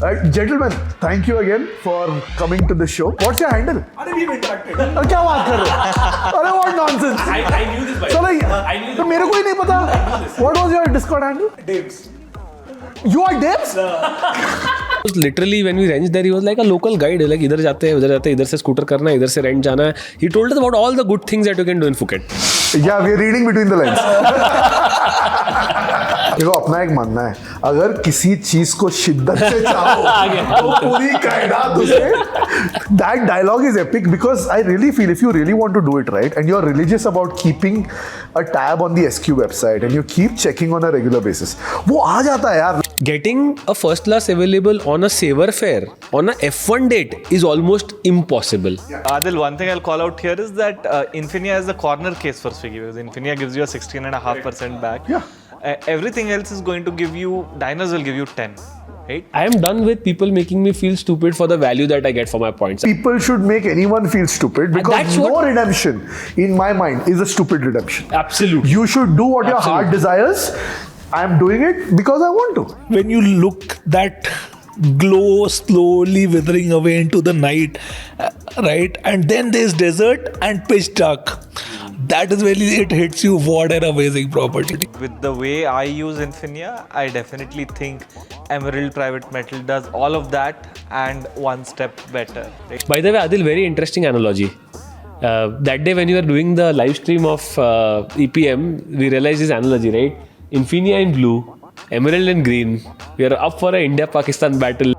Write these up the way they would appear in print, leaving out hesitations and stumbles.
Gentlemen, thank you again for coming to the show. What's your handle? We've interacted. क्या बात कर रहे हो? अरे what nonsense? I knew this by चलो I knew तो this. मेरे को ही नहीं पता. What was your Discord handle? Dibs. You are Debs? Literally when we reached there, he was like a local guide. Like इधर जाते हैं, उधर जाते हैं, इधर से स्कूटर करना है, इधर से रेंट जाना है. He told us about all the good things that you can do in Phuket. Yeah, we are reading between the lines. देखो अपना एक मानना है, अगर किसी चीज को शिद्दत से चाहो तो पूरी कायनात उसे. That dialogue is epic because I really feel if you really want to do it right and you're religious about keeping a tab on the SQ website and you keep checking on a regular basis, वो आ जाता है यार. Getting a first class available on a saver fare on a F1 date is almost impossible. Adil, one thing I'll call out here is that Infinia is the corner case for Swiggy because Infinia gives you a 16.5% back. Yeah. Everything else is going to give you, diners will give you 10. Right? I am done with people making me feel stupid for the value that I get for my points. People should make anyone feel stupid because that's no what- redemption in my mind is a stupid redemption. Absolutely. You should do what your heart Absolutely. desires. I'm doing it because I want to. When you look that glow slowly withering away into the night, right? And then there's desert and pitch dark. That is when it hits you. What an amazing property. With the way I use Infinia, I definitely think Emerald Private Metal does all of that and one step better. Right? By the way, Adil, very interesting analogy. That day when you were doing the live stream of EPM, we realized this analogy, right? Infinia in blue, Emerald in green. We are up for an India-Pakistan battle.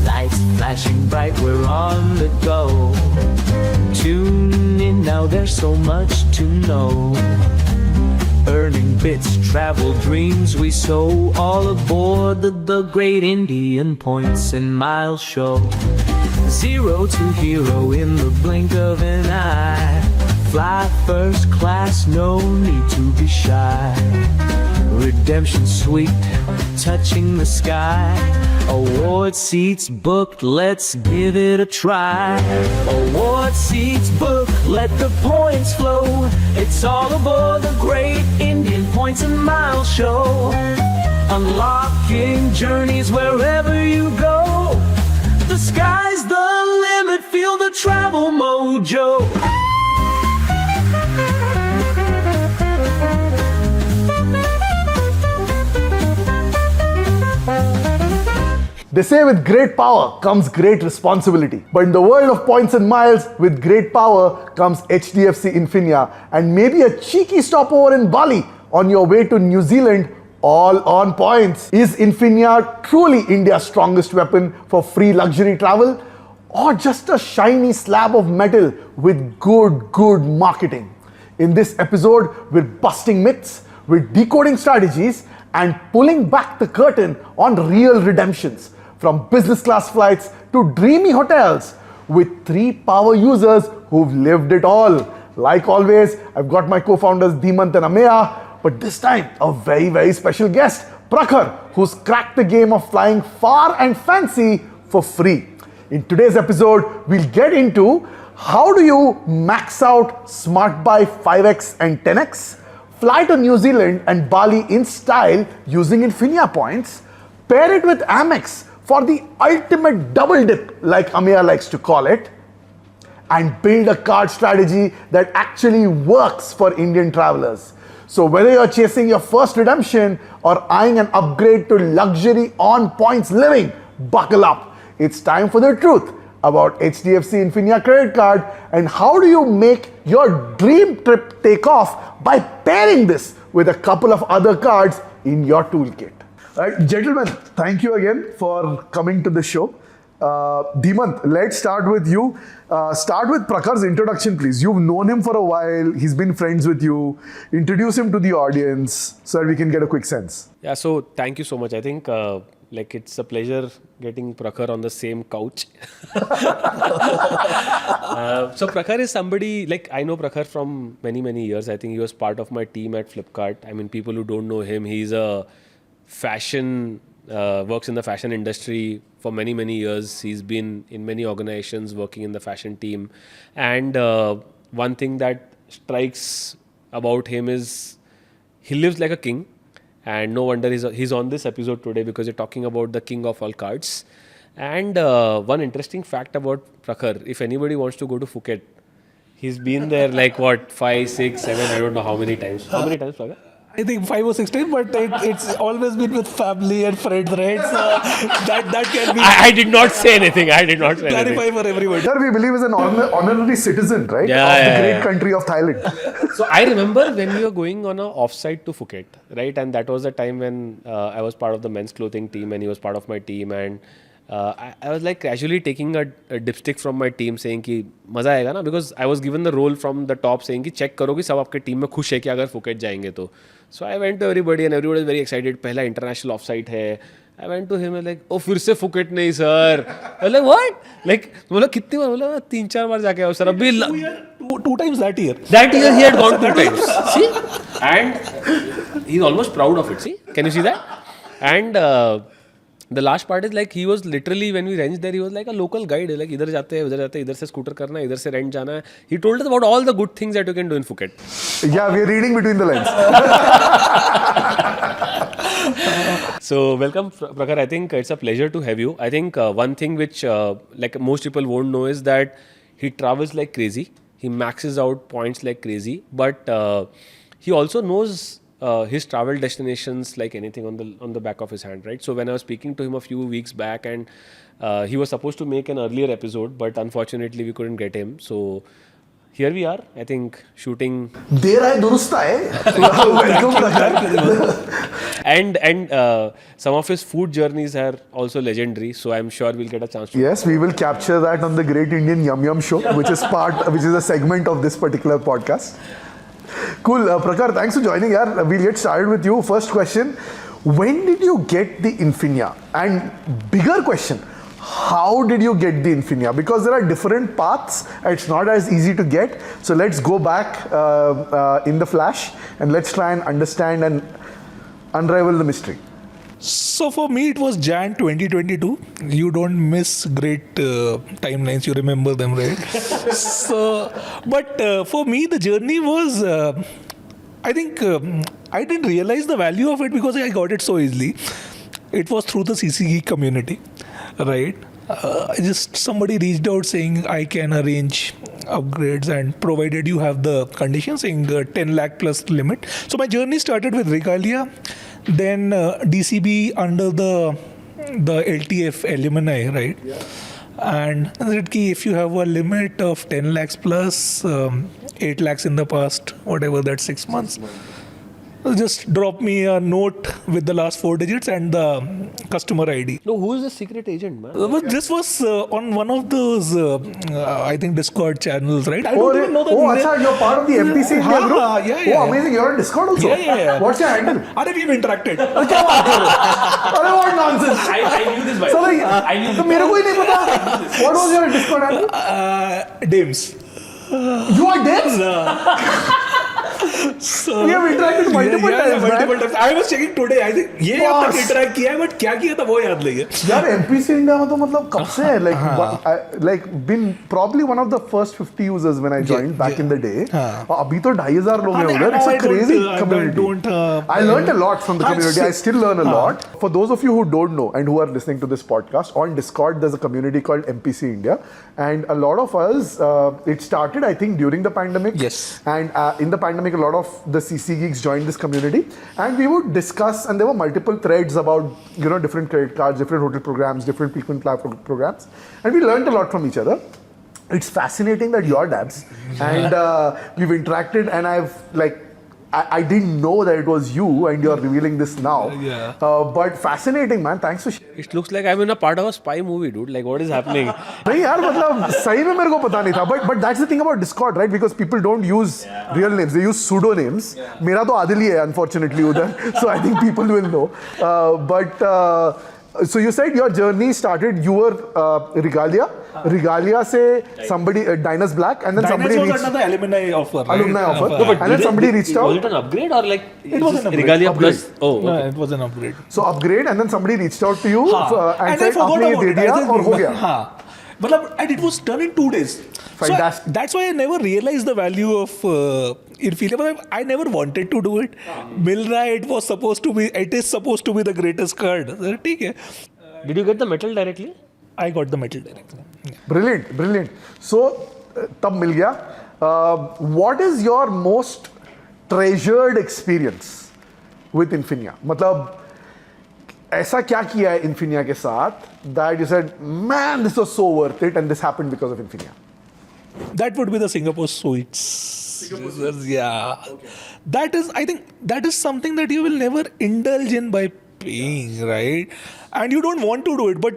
Lights flashing bright, we're on the go. Tune in now, there's so much to know. Earning bits, travel dreams we sow. All aboard the great Indian Points and Miles show. Zero to hero in the blink of an eye. Fly first class, no need to be shy. Redemption sweet, touching the sky. Award seats booked, let's give it a try. Award seats booked, let the points flow. It's all aboard the great Indian Points and Miles show. Unlocking journeys wherever you go. The sky's the limit, feel the travel mojo. They say with great power comes great responsibility. But in the world of points and miles, with great power comes HDFC Infinia and maybe a cheeky stopover in Bali on your way to New Zealand, all on points. Is Infinia truly India's strongest weapon for free luxury travel? Or just a shiny slab of metal with good marketing? In this episode, we're busting myths, we're decoding strategies, and pulling back the curtain on real redemptions. From business class flights to dreamy hotels with 3 power users who've lived it all. Like always, I've got my co-founders Dhimant and Ameya, but this time a very special guest, Prakhar, who's cracked the game of flying far and fancy for free. In today's episode, we'll get into how do you max out SmartBuy 5x and 10x, fly to New Zealand and Bali in style using Infinia points, pair it with Amex for the ultimate double dip, like Ameya likes to call it, and build a card strategy that actually works for Indian travelers. So whether you're chasing your first redemption or eyeing an upgrade to luxury on points living, buckle up. It's time for the truth about HDFC Infinia Credit Card and how do you make your dream trip take off by pairing this with a couple of other cards in your toolkit. Gentlemen, thank you again for coming to the show. Dhimant, let's start with you. Start with Prakhar's introduction, please. You've known him for a while. He's been friends with you. Introduce him to the audience so that we can get a quick sense. Yeah, so thank you so much. I think it's a pleasure getting Prakhar on the same couch. So Prakhar is somebody, I know Prakhar from many years. I think he was part of my team at Flipkart. I mean, people who don't know him, he's a fashion, works in the fashion industry for many years. He's been in many organizations working in the fashion team. And one thing that strikes about him is he lives like a king, and no wonder he's on this episode today because we're talking about the king of all cards. And one interesting fact about Prakhar, if anybody wants to go to Phuket, he's been there like what, 5, 6, 7, I don't know how many times. How many times, Prakhar? I think 5 or 6 times, but it's always been with family and friends, right? So that can be I did not say anything. I did not say anything. clarify for everybody. Sir, we believe is an honorary citizen, right? Yeah, of the yeah, great yeah. country of Thailand. So I remember when we were going on a offsite to Phuket, right? And that was the time when I was part of the men's clothing team and he was part of my team. And I was like casually taking a dipstick from my team saying कि मजा आएगा ना, because I was given the role from the top saying कि check करो कि सब आपके team में खुश है कि अगर Phuket जाएंगे तो. So I went to everybody and everybody was very excited. पहला international offsite है. I went to him and like, oh फिर से Phuket नहीं sir. I was like what? Like बोला कितनी बार, बोला 3-4 बार जाके आओ सर अभी. Two times that year. That year he had gone 2 times. See? And he's almost proud of it. See? Can you see that? And the last part is like he was literally, when we ranged there, he was like a local guide. Like इधर जाते हैं, उधर जाते हैं, इधर से scooter करना है, इधर से rent जाना है. He told us about all the good things that you can do in Phuket. Yeah, we are reading between the lines. So welcome Prakhar. I think it's a pleasure to have you. I think one thing which like most people won't know is that he travels like crazy. He maxes out points like crazy, but he also knows his travel destinations like anything on the back of his hand, right? So when I was speaking to him a few weeks back, and he was supposed to make an earlier episode, but unfortunately we couldn't get him. So here we are, I think, shooting. देर आए दुरुस्त आए. Welcome, Prakhar. And some of his food journeys are also legendary. So I'm sure we'll get a chance to. Yes, we will capture that on the Great Indian Yum Yum Show, which is a segment of this particular podcast. Cool, Prakhar, thanks for joining. Yaar, we'll get started with you. First question: when did you get the Infinia? And bigger question: how did you get the Infinia? Because there are different paths. It's not as easy to get. So let's go back in the flash and let's try and understand and unravel the mystery. So for me, it was Jan 2022. You don't miss great timelines. You remember them, right? But for me, the journey was, I think, I didn't realize the value of it because I got it so easily. It was through the CCE community, right? Somebody reached out saying I can arrange upgrades and provided you have the conditions saying 10 lakh plus limit. So my journey started with Regalia, then DCB under the LTF alumni, right? Yeah. And said ki if you have a limit of 10 lakhs plus 8 lakhs in the past, whatever that 6 months. Just drop me a note with the last 4 digits and the customer ID. No, who is the secret agent, man? But this was on one of those, I think, Discord channels, right? I don't even know the name. Achha, you're part of the MPC India group? Yeah. Oh, amazing. You're on Discord also? Yeah. What's your handle? We've interacted. What nonsense? I knew this by So, like, I knew तो मेरे को ही नहीं पता. What was your Discord handle? Dims. You are Debs? So, we have interacted multiple times. Multiple times. I was checking today. I think ये अब तक interact किया है, but क्या किया था वो याद नहीं है. यार MPC India में तो मतलब कब से है? Like been probably one of the first 50 users when I joined back in the day. और अभी तो 2,500 लोग हैं उधर. It's a crazy community. I learned a lot from the community. I still learn a lot. For those of you who don't know and who are listening to this podcast, on Discord there's a community called MPC India, and a lot of us, it started I think during the pandemic. Yes. And in the pandemic, a lot of the CC geeks joined this community, and we would discuss, and there were multiple threads about different credit cards, different hotel programs, different frequent flyer programs, and we learned a lot from each other. It's fascinating that you're Dabs, and we've interacted, and I didn't know that it was you, and you're revealing this now. Yeah. But fascinating, man. Thanks for sharing. It looks like I'm in a part of a spy movie, dude. Like, what is happening? नहीं यार मतलब सही में मेरे को पता नहीं था. But that's the thing about Discord, right? Because people don't use real names. They use pseudonames. मेरा तो आदिल ही है, unfortunately, उधर. So I think people will know. So you said your journey started, you were Regalia. Regalia se somebody, Diners Black, and then somebody reached... was another alumni offer. Right? Alumni offer. No, but and then somebody reached out. Was it an upgrade or like... It was an upgrade. Regalia plus... Oh, okay. No, it was an upgrade. So upgrade, and then somebody reached out to you and I said, forgot आपने ये about they it. दिया I just और हो remember- गया. And it was done in 2 days. Fantastic. So that's why I never realized the value of Infinia. But I never wanted to do it. Mil raha hai, it is supposed to be the greatest card. ठीक है. Did you get the metal directly? I got the metal directly. Yeah. Brilliant. So, तब मिल गया. What is your most treasured experience with Infinia? मतलब ऐसा क्या किया है Infinia के साथ that you said, man, this was so worth it and this happened because of Infinia? That would be the Singapore Suites. Yeah. Okay. That is, I think, that is something that you will never indulge in by paying, right? And you don't want to do it, but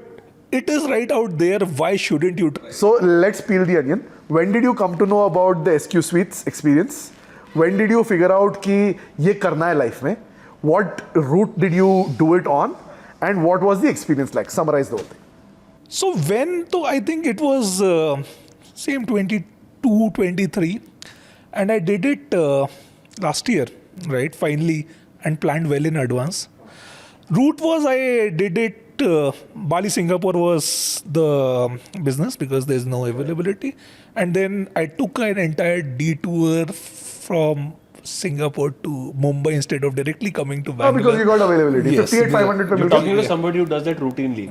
it is right out there. Why shouldn't you try? So let's peel the onion. When did you come to know about the SQ Suites experience? When did you figure out कि ये करना है life में? What route did you do it on? And what was the experience like? Summarize the whole thing. So I think it was same 22, 23. And I did it last year, right? Finally, and planned well in advance. Route was I did it, Bali, Singapore was the business because there's no availability. And then I took an entire detour from Singapore to Mumbai instead of directly coming to Bangalore. Because you got availability. Yes. 58,500 You're per talking to somebody who does that routinely.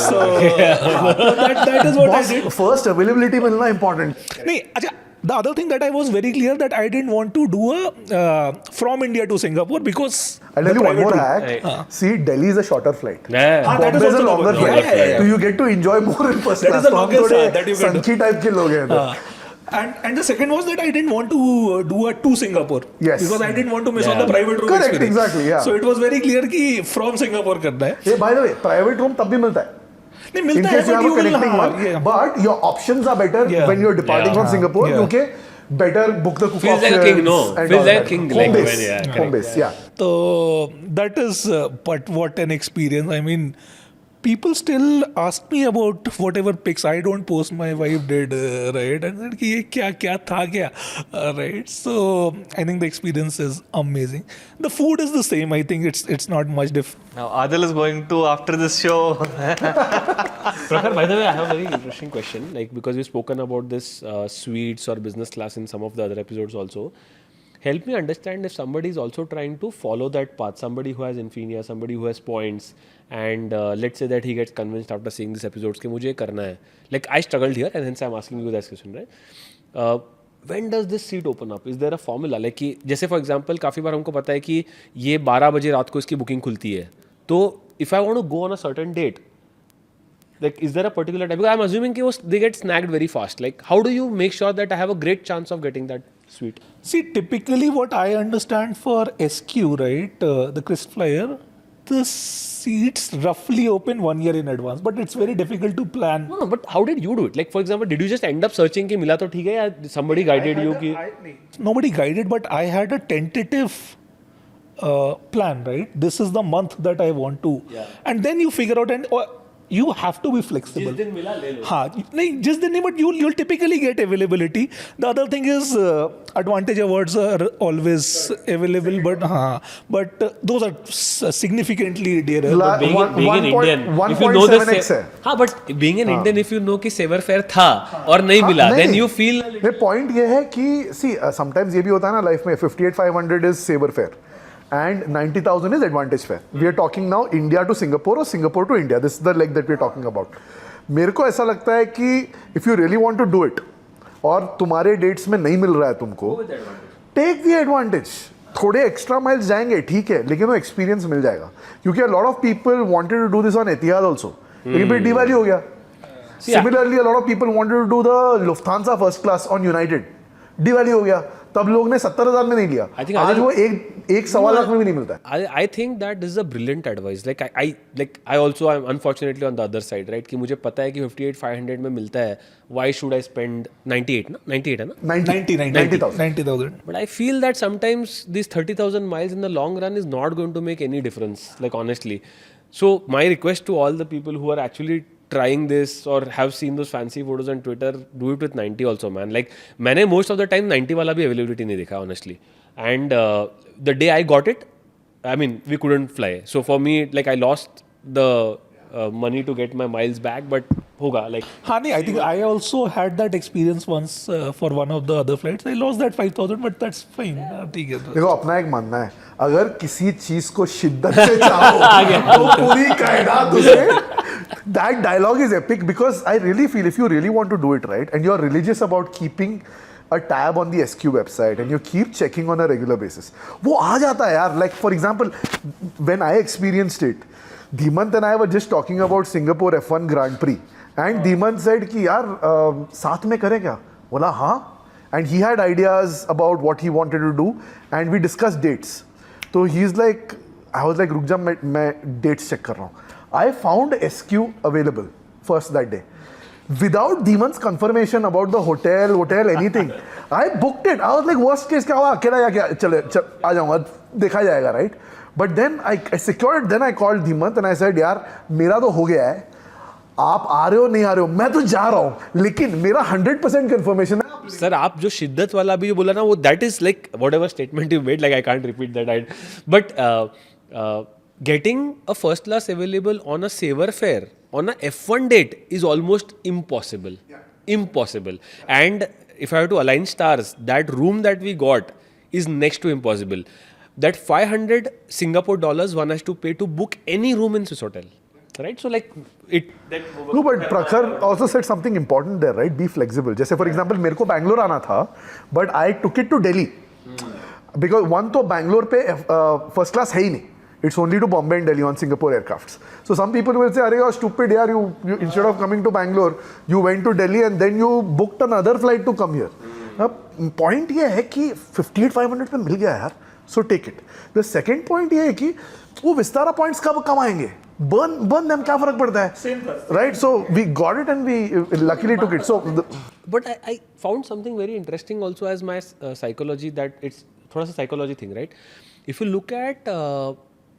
So that is what I did. First availability milna important. नहीं, अच्छा, the other thing that I was very clear that I didn't want to do a from India to Singapore because I'll tell you one more private hack. See, Delhi is a shorter flight. Yeah. that is Bombay is a also longer longer. flight. Yeah. So you get to enjoy more in first That class. is the तो हम longest थोड़े one that you can do. संखी type के लोग हैं इधर. And the second was that I didn't want to do a to Singapore. Yes. Because I didn't want to miss Yeah. on the private room Correct, experience. exactly, yeah. So it was very clear कि from Singapore करना है. Hey, by the way, private room तब भी मिलता है. नहीं In मिलता है case you but have you a will connecting one, yeah. but your options are better Yeah. when you're departing Yeah. from Singapore. Yeah. क्योंकि better book the cook Feels like a options king, no? and Feels all like a that. king, Home like base, when- yeah, home correct, base, yeah. So that is, but what an experience. I mean, people still ask me about whatever pics I don't post. My wife did, right? And said कि ये क्या था क्या, right? So I think the experience is amazing. The food is the same. I think it's not much different. Now Adil is going to, after this show, Prakhar, by the way, I have a very interesting question. Like, because we've spoken about this suites or business class in some of the other episodes also. Help me understand if somebody is also trying to follow that path. Somebody who has Infinia, somebody who has points, and let's say that he gets convinced after seeing these episodes कि मुझे ये करना है. Like, I struggled here, and hence I'm asking you that question, right? When does this seat open up? Is there a formula? Like कि जैसे for example, काफ़ी बार हमको पता है कि ये 12 बजे रात को इसकी बुकिंग खुलती है. तो if I want to go on a certain date, like, is there a particular time? Because I'm assuming they get snagged very fast. Like, how do you make sure that I have a great chance of getting that suite? See, typically what I understand for SQ, right, the KrisFlyer, the seats roughly open 1 year in advance, but it's very difficult to plan. No, but how did you do it? Like, for example, did you just end up searching कि मिला तो ठीक है या somebody guided you कि Nobody guided, but I had a tentative plan, right? This is the month that I want to. Yeah. And then you figure out, and you have to be flexible. जिस दिन मिला ले लो. हाँ, नहीं, just then, but you'll typically get availability. The other thing is advantage awards are always available, but those are significantly dearer. being an Indian, if you know the हाँ, but being an Indian, if you know कि saver fare था और नहीं मिला, then you feel. ये point ये है कि see sometimes ये भी होता है ना life में 58,500 is saver fare and 90,000 is advantage fare. We are talking now India to Singapore or Singapore to India. This is the leg that we are talking about. मेरे को ऐसा लगता है कि if you really want to do it और तुम्हारे dates में नहीं मिल रहा है तुमको, take the advantage. थोड़े extra miles जाएंगे ठीक है, लेकिन वो experience मिल जाएगा. क्योंकि a lot of people wanted to do this on Etihad also. लेकिन फिर दिवाली हो गया. Similarly, a lot of people wanted to do the Lufthansa first class on United. Diwali हो गया. तब लोग ने 70,000 में नहीं लिया. आज वो एक सवा लाख में भी नहीं मिलता है. I think that this is a brilliant advice. Like I also am unfortunately on the other side, right? कि मुझे पता है कि 58,500 में मिलता है. Why should I spend 98 ना? 98 है ना? 90,000. But I feel that sometimes these 30,000 miles in the long run is not going to make any difference. Like, honestly. So my request to all the people who are actually trying this or have seen those fancy photos on Twitter, do it with 90 also, man. Like, मैंने most of the time 90 वाला भी availability नहीं देखा, honestly. And the day I got it, I mean, we couldn't fly. So for me, like, I lost the money to get my miles back, but hoga like. Hani, I think I also had that experience once for one of the other flights. I lost that 5,000, but that's fine. ठीक है. देखो अपना एक मानना है, अगर किसी चीज को शिद्दत से चाहो तो पूरी कायनात उसे. That dialogue is epic because I really feel if you really want to do it right and you're religious about keeping a tab on the SQ website and you keep checking on a regular basis, वो आ जाता है यार. Like for example, when I experienced it, Dhimant and I were just talking about Singapore F1 Grand Prix and Dhimant said कि यार साथ में करें क्या? बोला हाँ. And he had ideas about what he wanted to do and we discussed dates. So he's like, I was like रुक जा मैं dates check कर रहा हूँ. I found SQ available first that day. Without Dhimant's confirmation about the hotel, anything, I booked it. I was like, worst case क्या हुआ? अकेला या क्या? चले आ जाऊँगा, देखा जाएगा, right? But then I secured it. Then I called Dhimant and I said, यार मेरा तो हो गया है. आप आ रहे हो नहीं आ रहे हो, मैं तो जा रहा हूँ, लेकिन मेरा 100% confirmation है. सर आप जो शिद्दत वाला भी जो बोला ना वो that is like whatever statement you made, like I can't repeat that. But getting a first class available on a saver fare on a F1 date is almost impossible. Impossible. And if I have to align stars, that room that we got is next to impossible. That 500 Singapore dollars one has to pay to book any room in Swiss hotel. Right? So like it. No, but Prakhar also said something important there, right? Be flexible. जैसे for example मेरे को बैंगलोर आना था, but I took it to Delhi. Because one तो बैंगलोर पे first class है ही नहीं. It's only to Bombay and Delhi on Singapore aircrafts. So some people will say, "Arey, you're stupid, yaar. You instead of coming to Bangalore, you went to Delhi and then you booked another flight to come here." Point ये है कि 58,500 पे मिल गया यार. So take it. The second point ये है कि वो विस्तारा points कब कमाएंगे? Burn them, क्या फर्क पड़ता है? Same person. Right? So we got it and we luckily took it. So. But I found something very interesting also as my psychology, that it's थोड़ा सा psychology thing, right? If you look at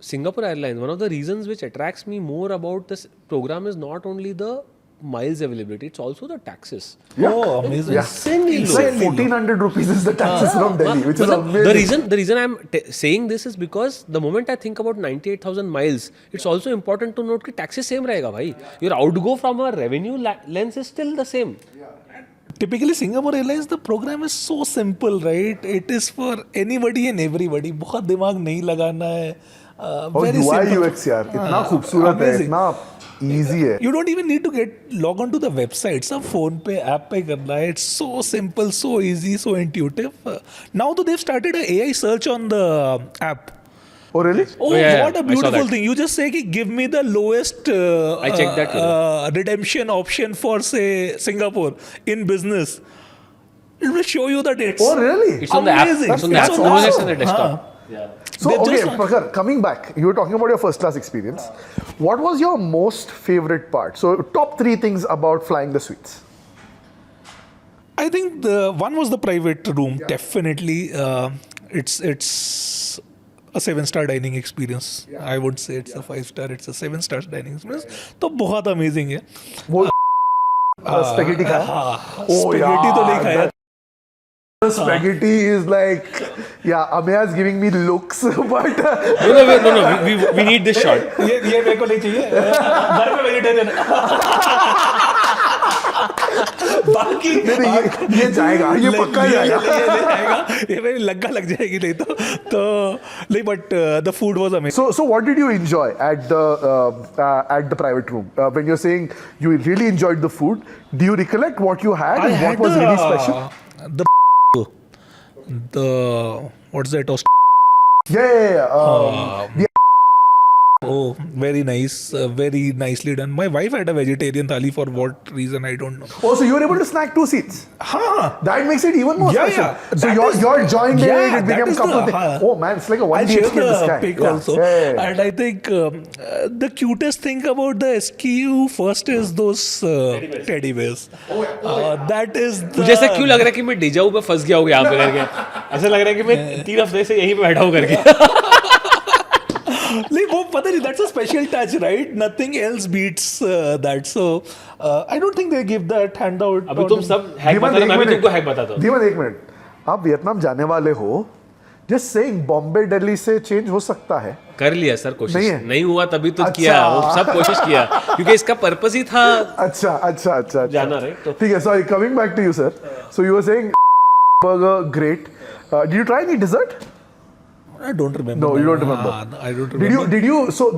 Singapore Airlines, one of the reasons which attracts me more about this program is not only the miles availability, it's also the taxes. Yeah. Oh, amazing. Yeah. Insanely It's low. like 1,400 rupees is the taxes from Delhi, which is amazing. The reason I'm saying this is because the moment I think about 98,000 miles, it's also important to note that taxes same रहेगा भाई. Your outgo from a revenue lens is still the same. Typically, Singapore Airlines, the program is so simple, right? It is for anybody and everybody. बहुत दिमाग नहीं लगाना है. और UI UX यार इतना खूबसूरत है, इतना easy है. You don't even need to log on to the website. सब phone पे app पे करना है. It's so simple, so easy, so intuitive. Now though they've started a AI search on the app. Oh really? Oh, yeah, what a I saw beautiful that. thing. You just say, give me the lowest I checked that redemption option for, say, Singapore in business. It will show you the dates. Oh really? It's on the app. Amazing. It's on the app. That's No, it's awesome. on the desktop. Yeah. So They've okay, just- Prakhar, coming back, you were talking about your first class experience. What was your most favorite part? So top 3 things about flying the suites. I think the one was the private room. Definitely, it's a 7-star dining experience. I would say it's a 5-star. It's a 7-star dining experience. तो बहुत amazing है. वो spaghetti खाया? Oh Spaghetti तो नहीं खाया. The spaghetti is like, yeah, Ameya is giving me looks, but No. We need this shot. ये मेरे को नहीं चाहिए. घर में vegetarian. बाकी ये जाएगा, ये पक्का जाएगा. ये मेरी लग्गा लग जाएगी नहीं तो नहीं, but the food was amazing. So what did you enjoy at the private room? When you're saying you really enjoyed the food, do you recollect what you had and what was really special? The what's that? Yeah. Oh, very nice, very nicely done. My wife had a vegetarian thali for what reason I don't know. Oh, so you were able to snack 2 seats. That makes it even more Yeah, special. yeah. So That you're joined yeah, it that became a is couple the- things. Oh man, it's like a 1 I'll share BHK in the the sky. pic Yeah. also. Yeah. And I think the cutest thing about the SQ first is those teddy bears. That is the... मुझे ऐसा क्यों लग रहा है कि मैं deja vu पे फंस गया हूँ यहाँ पे करके. ऐसा लग रहा है कि मैं 3 हफ्ते से यहीं पे बैठा हूँ करके. नहीं वो पता नहीं, that's a special touch, right? Nothing else beats that. So I don't think they give that handout. अभी तुम सब हैक बता रहे हो, मैं भी तुमको हैक बताता हूँ. धीमन 1 मिनट. आप वियतनाम जाने वाले हो, Just saying, Bombay Delhi से change हो सकता है. कर लिया सर कोशिश. नहीं है? नहीं हुआ तभी तो अच्छा. किया. वो सब कोशिश किया क्योंकि इसका पर्पस ही था अच्छा. जाना, right? तो ठीक है. Sorry, coming back to you, sir. So you were saying burger great. Did you try any dessert? I don't remember. No, you don't remember. I don't remember. Did you? So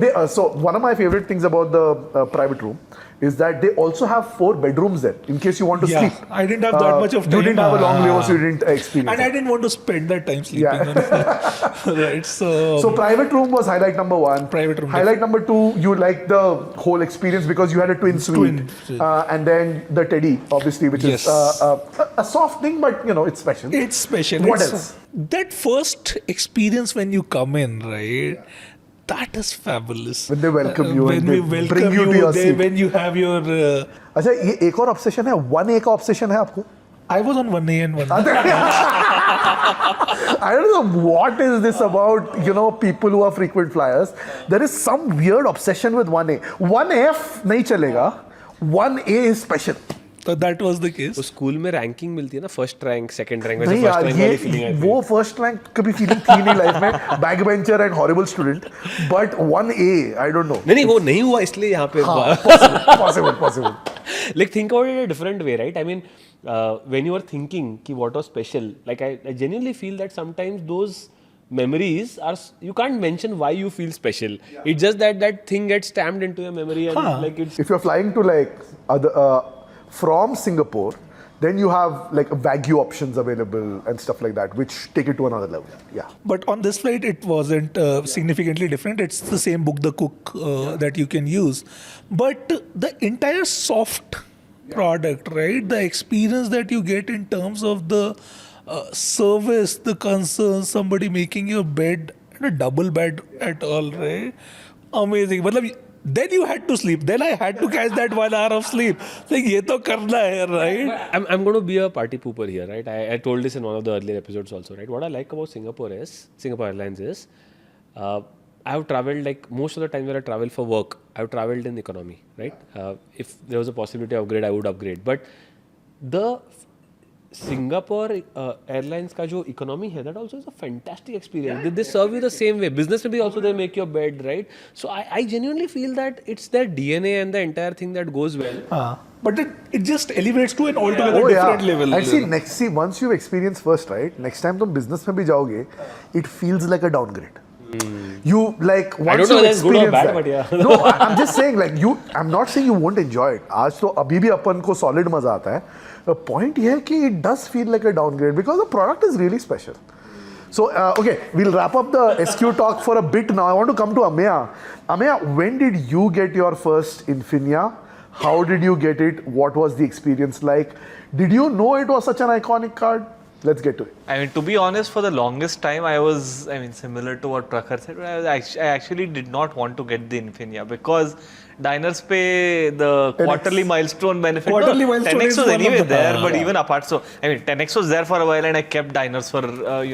one of my favorite things about the private room is that they also have 4 bedrooms there in case you want to Yeah, sleep. I didn't have that much of time. You didn't have a long layover, so you didn't experience. And I it. didn't want to spend that time sleeping. Right. So private room was highlight number 1. Private room. Highlight number 2, you liked the whole experience because you had a twin suite. And then the teddy, obviously, which Yes. is a soft thing, but it's special. It's special. What It's- else? That first experience when you come in, right? That is fabulous. When they welcome you when and they they welcome bring you to your seat. when you have your. अच्छा, ये एक और obsession है, 1A का obsession है आपको? I was on 1A and 1B. I don't know what is this about, people who are frequent flyers. There is some weird obsession with 1A. 1F नहीं चलेगा, 1A is special. So that was the case. तो school में ranking मिलती है ना, first rank, second rank, वैसे नहीं first यार, रैंक वाली फीलिंग आई. वो फर्स्ट रैंक कभी फीलिंग थी नहीं लाइफ में. Back bencher and horrible student, but 1A I don't know. नहीं वो नहीं हुआ इसलिए यहाँ पे. Possible. Like think about it a different way, right? I mean, when you are thinking ki what was special, like I genuinely feel that sometimes those memories are, you can't mention why you feel special. It's just that thing gets stamped into your memory and like it's. If you're flying to like from Singapore, then you have like Wagyu options available and stuff like that, which take it to another level. Yeah. But on this flight, it wasn't significantly different. It's the same book the cook that you can use. But the entire soft product, right? The experience that you get in terms of the service, the concern, somebody making your bed, and a double bed at all, right? Amazing. Matlab, then you had to sleep. Then I had to catch that 1 hour of sleep. Like, ye to karna hai, right? I'm going to be a party pooper here, right? I told this in one of the earlier episodes also, right? What I like about Singapore Airlines is, I have traveled, like most of the time when I travel for work, I've traveled in economy, right? If there was a possibility to upgrade, I would upgrade. But the Singapore Airlines का जो economy है, that also is a fantastic experience. They serve you the same way. Business में भी also they make your bed, right? So I genuinely feel that it's their DNA and the entire thing that goes well. But it just elevates to an altogether different level. And see, once you've experienced first, right? Next time तुम business में भी जाओगे, it feels like a downgrade. You like once I don't know you whether it's good or experience bad, that. but yeah. No, I'm just saying like I'm not saying you won't enjoy it. आज तो अभी भी अपन को solid मजा आता है. The point here is that it does feel like a downgrade because the product is really special. So okay, we'll wrap up the SQ talk for a bit now. I want to come to Ameya. Ameya, when did you get your first Infinia? How did you get it? What was the experience like? Did you know it was such an iconic card? Let's get to it. I mean, to be honest, for the longest time, similar to what Prakhar said, I actually did not want to get the Infinia because diners pay the 10x. quarterly milestone benefit. Quarterly milestone 10x is was one of anyway the- there, but even apart, 10x was there for a while and I kept diners for, a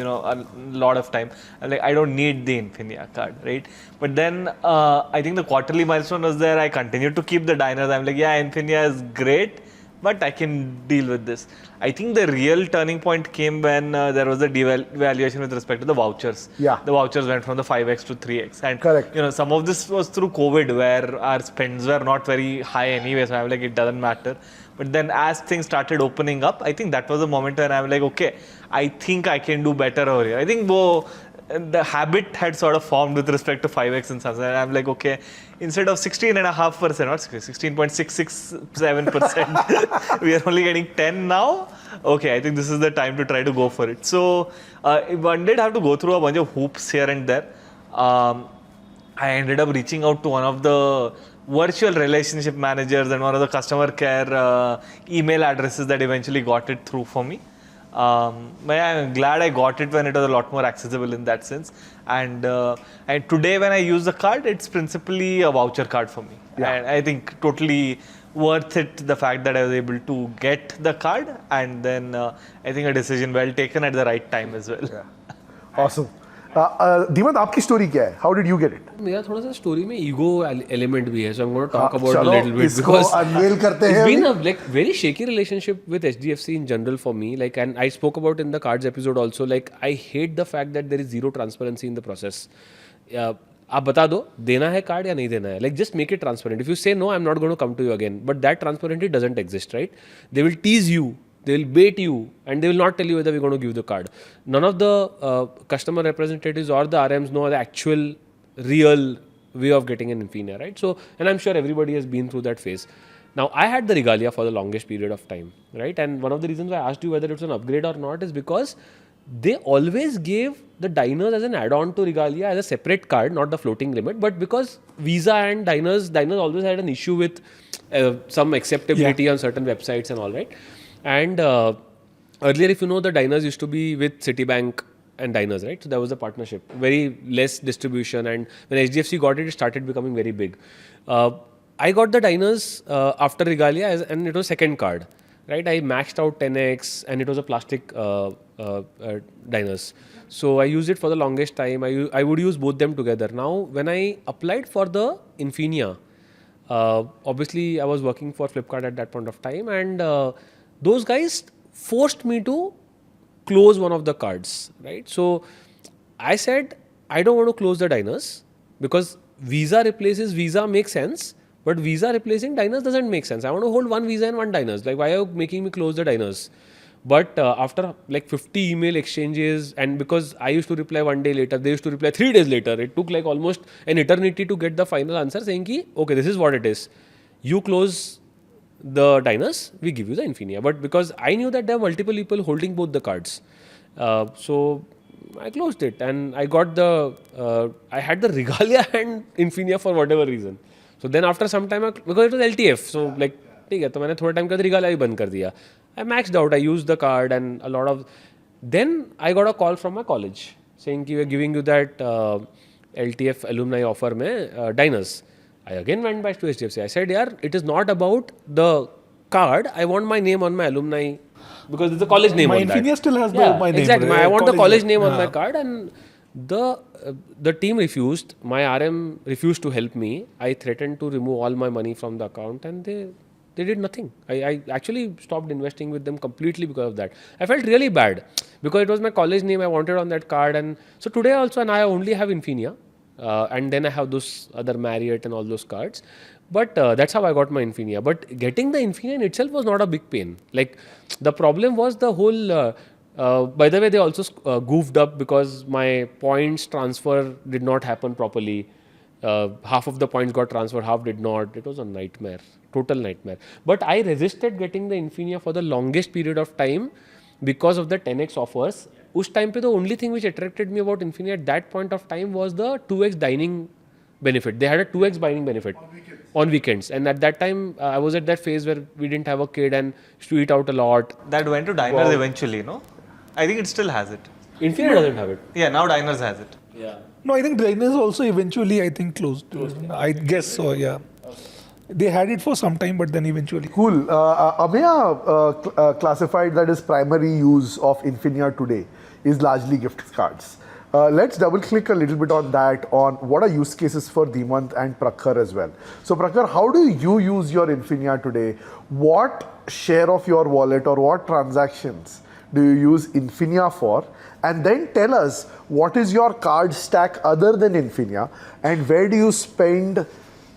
lot of time. Like, I don't need the Infinia card, right? But then, I think the quarterly milestone was there. I continued to keep the diners. I'm like, yeah, Infinia is great, but I can deal with this. I think the real turning point came when there was a devaluation with respect to the vouchers. Yeah. The vouchers went from the 5x to 3x. And Correct. some of this was through COVID where our spends were not very high anyway. So I'm like, it doesn't matter. But then as things started opening up, I think that was the moment when I'm like, okay, I think I can do better over here. I think the habit had sort of formed with respect to 5x and something. And I'm like, okay, instead of 16.5%, not 16.667%, we are only getting 10 now. Okay, I think this is the time to try to go for it. So one did have to go through a bunch of hoops here and there. I ended up reaching out to one of the virtual relationship managers and one of the customer care email addresses that eventually got it through for me. But I'm glad I got it when it was a lot more accessible in that sense. And today when I use the card, it's principally a voucher card for me. Yeah. And I think totally worth it, the fact that I was able to get the card and then I think a decision well taken at the right time as well. Yeah. Awesome. Dhimant, आपकी story क्या है? How did you get it? मेरा थोड़ा सा story में ego element भी है, so I'm going to talk हाँ, about a चलो, little bit इसको because unveil करते हैं it's been अभी। a like very shaky relationship with HDFC in general for me. Like, and I spoke about in the cards episode also. Like, I hate the fact that there is zero transparency in the process. आप बता दो देना है card या नहीं देना है. Like, just make it transparent. If you say no, I'm not going to come to you again. But that transparency doesn't exist, right? They will tease you. They will bait you and they will not tell you whether we're going to give the card. None of the customer representatives or the RMs know the actual, real way of getting an Infinia, right? So, and I'm sure everybody has been through that phase. Now, I had the Regalia for the longest period of time, right? And one of the reasons I asked you whether it's an upgrade or not is because they always gave the diners as an add-on to Regalia as a separate card, not the floating limit, but because Visa and diners always had an issue with some acceptability on certain websites and all, right? And earlier, if you know, the diners used to be with Citibank and diners, right? So there was a partnership, very less distribution. And when HDFC got it, it started becoming very big. I got the diners after Regalia and it was second card, right? I maxed out 10x and it was a plastic diners. So I used it for the longest time. I would use both them together. Now, when I applied for the Infinia, obviously I was working for Flipkart at that point of time and those guys forced me to close one of the cards, right? So I said, I don't want to close the diners because Visa replaces Visa makes sense, but Visa replacing diners doesn't make sense. I want to hold one Visa and one diners. Like, why are you making me close the diners? But after like 50 email exchanges, and because I used to reply one day later, they used to reply 3 days later. It took like almost an eternity to get the final answer saying ki, okay, this is what it is. You close the diners, we give you the Infinia. But because I knew that there are multiple people holding both the cards, so I closed it and I got the, I had the Regalia and Infinia for whatever reason. So then after some time, because it was LTF, so like, ठीक है, तो मैंने थोड़ा time के बाद Regalia भी बंद कर दिया. I maxed out, I used the card and a lot of, then I got a call from my college saying we are giving you that LTF alumni offer में diners. I again went back to HDFC. I said, yaar, it is not about the card. I want my name on my alumni because it's a college name My on that. Infinia still has my name. Exactly. Right? I want the college name on हाँ. my card and the team refused. My RM refused to help me. I threatened to remove all my money from the account and they did nothing. I actually stopped investing with them completely because of that. I felt really bad because it was my college name I wanted on that card. And so today also, and I only have Infinia. And then I have those other Marriott and all those cards. But that's how I got my Infinia. But getting the Infinia in itself was not a big pain. Like, the problem was the whole... by the way, they also goofed up because my points transfer did not happen properly. Half of the points got transferred, half did not. It was a nightmare. Total nightmare. But I resisted getting the Infinia for the longest period of time because of the 10x offers. उस time पे the only thing which attracted me about Infinia at that point of time was the 2x dining benefit. They had a 2x dining benefit on weekends. And at that time, I was at that phase where we didn't have a kid and used to eat out a lot. That went to diners eventually, no? I think it still has it. Infinia doesn't have it. Yeah, now diners has it. Yeah. No, I think diners also eventually, I think, closed. I guess so, yeah. They had it for some time, but then eventually. Cool. Ameya classified that his primary use of Infinia today is largely gift cards. Let's double click a little bit on that, on what are use cases for Dhimant and Prakhar as well. So Prakhar, how do you use your Infinia today? What share of your wallet or what transactions do you use Infinia for? And then tell us what is your card stack other than Infinia and where do you spend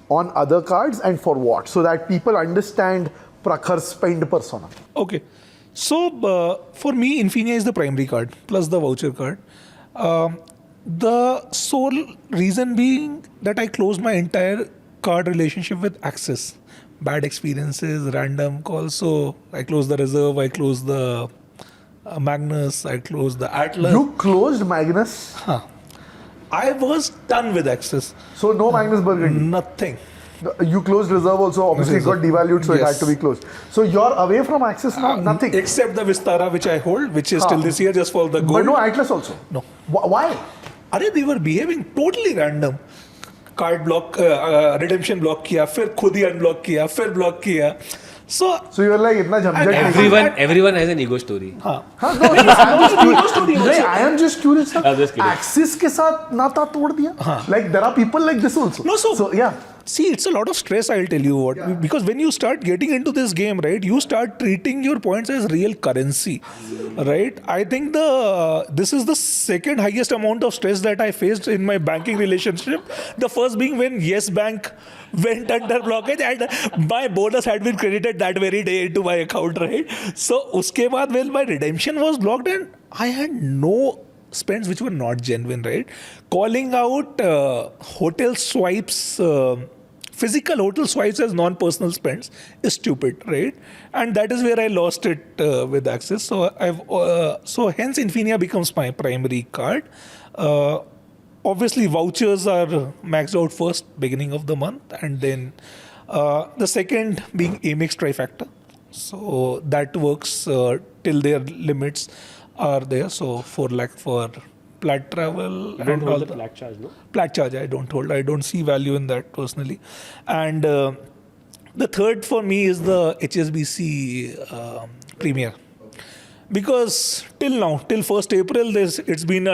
on other cards and for what, so that people understand Prakhar's spend persona. Okay. So, for me, Infinia is the primary card plus the voucher card. The sole reason being that I closed my entire card relationship with Axis. Bad experiences, random calls. So, I closed the Reserve, I closed the Magnus, I closed the Atlas. You closed Magnus? Huh. I was done with Axis. So no Magnus Burgundy? Nothing. You closed Reserve also, obviously it got devalued, so it had to be closed. So you're away from Axis now? Nothing? Except the Vistara which I hold, which is till this year just for the gold. But no Atlas also? No. Why? They were behaving totally random. Card block, redemption block किया, फिर खुद ही unblock किया, फिर block किया. So you're like, इतना झंझट नहीं. Everyone has an ego story. हाँ, no, I am just curious. I'm just kidding. Axis के साथ नाता तोड़ दिया. Like there are people like this also. No, so yeah. See, it's a lot of stress, I'll tell you what. Because when you start getting into this game, right, you start treating your points as real currency, right? I think this is the second highest amount of stress that I faced in my banking relationship. The first being when Yes Bank went under blockage and my bonus had been credited that very day into my account, right? So, uske baad, well, my redemption was blocked and I had no spends which were not genuine, right? Calling out hotel swipes, physical hotel swipes as non-personal spends is stupid, right? And that is where I lost it with Axis. So hence Infinia becomes my primary card. Obviously, vouchers are maxed out first, beginning of the month, and then the second being Amex trifecta. So that works till their limits are there. So 4 lakh for plat travel. You don't hold the plat charge, no? Plat charge I don't hold. I don't see value in that personally. And the third for me is the HSBC Premier. Because till now, till 1st April, it's been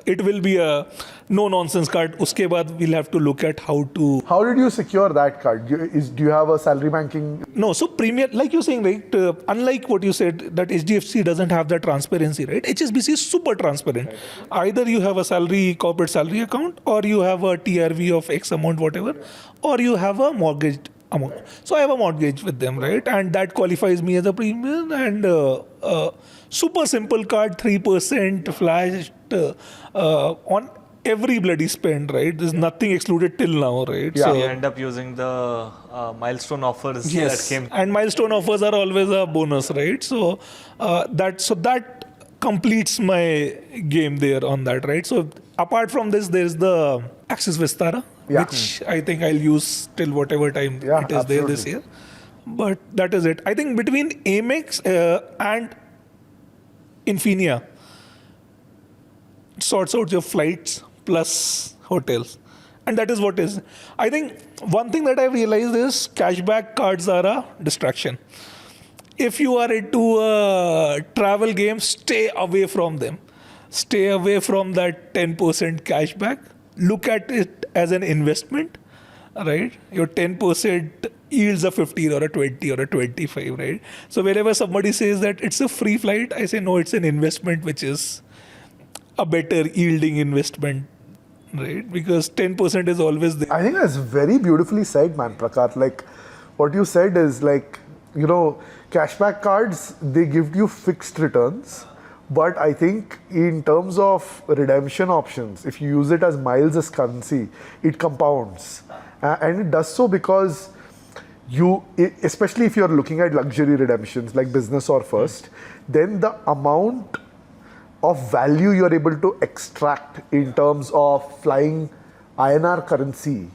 it will be a no-nonsense card. Uske baad we'll have to look at how to... How did you secure that card? Do you have a salary banking? No, so Premier, like you're saying, right, unlike what you said, that HDFC doesn't have that transparency, right? HSBC is super transparent. Right. Either you have a corporate salary account, or you have a TRV of X amount, whatever, or you have a mortgage amount. So I have a mortgage with them, right? And that qualifies me as a premium, and super simple card, 3% flashed on every bloody spend, right? There's nothing excluded till now, right? Yeah. So you end up using the milestone offers that came. And milestone offers are always a bonus, right? So that completes my game there on that, right? So apart from this, there's the Axis Vistara, which I think I'll use till whatever time it is there this year. But that is it. I think between Amex and Infinia sorts out your flights plus hotels. And that is what is. I think one thing that I realized is cashback cards are a distraction. If you are into a travel game, stay away from them. Stay away from that 10% cashback. Look at it as an investment, right? Your 10% yields a 15 or a 20 or a 25, right? So whenever somebody says that it's a free flight, I say no, it's an investment, which is a better yielding investment, right? Because 10% is always there. I think that's very beautifully said, man, Prakhar. Like, what you said is like, cashback cards, they give you fixed returns. But I think in terms of redemption options, if you use it as miles as currency, it compounds. And it does so because especially if you're looking at luxury redemptions like business or first, then the amount of value you're able to extract in terms of flying INR currency,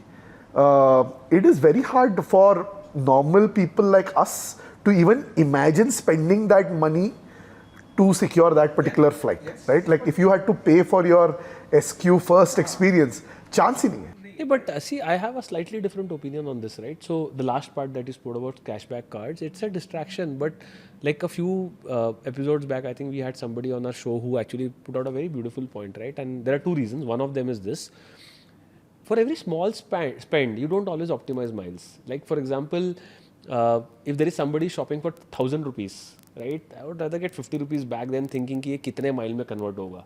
it is very hard for normal people like us to even imagine spending that money to secure that particular flight, right? Like if you had to pay for your SQ first experience, chance hi nahi hai. Yeah, but see, I have a slightly different opinion on this, right? So the last part that you spoke about cashback cards, it's a distraction. But like a few episodes back, I think we had somebody on our show who actually put out a very beautiful point, right? And there are two reasons. One of them is this. For every small spend, you don't always optimize miles. Like for example, if there is somebody shopping for 1,000 rupees, right? I would rather get 50 rupees back than thinking कि ये कितने mile में convert होगा.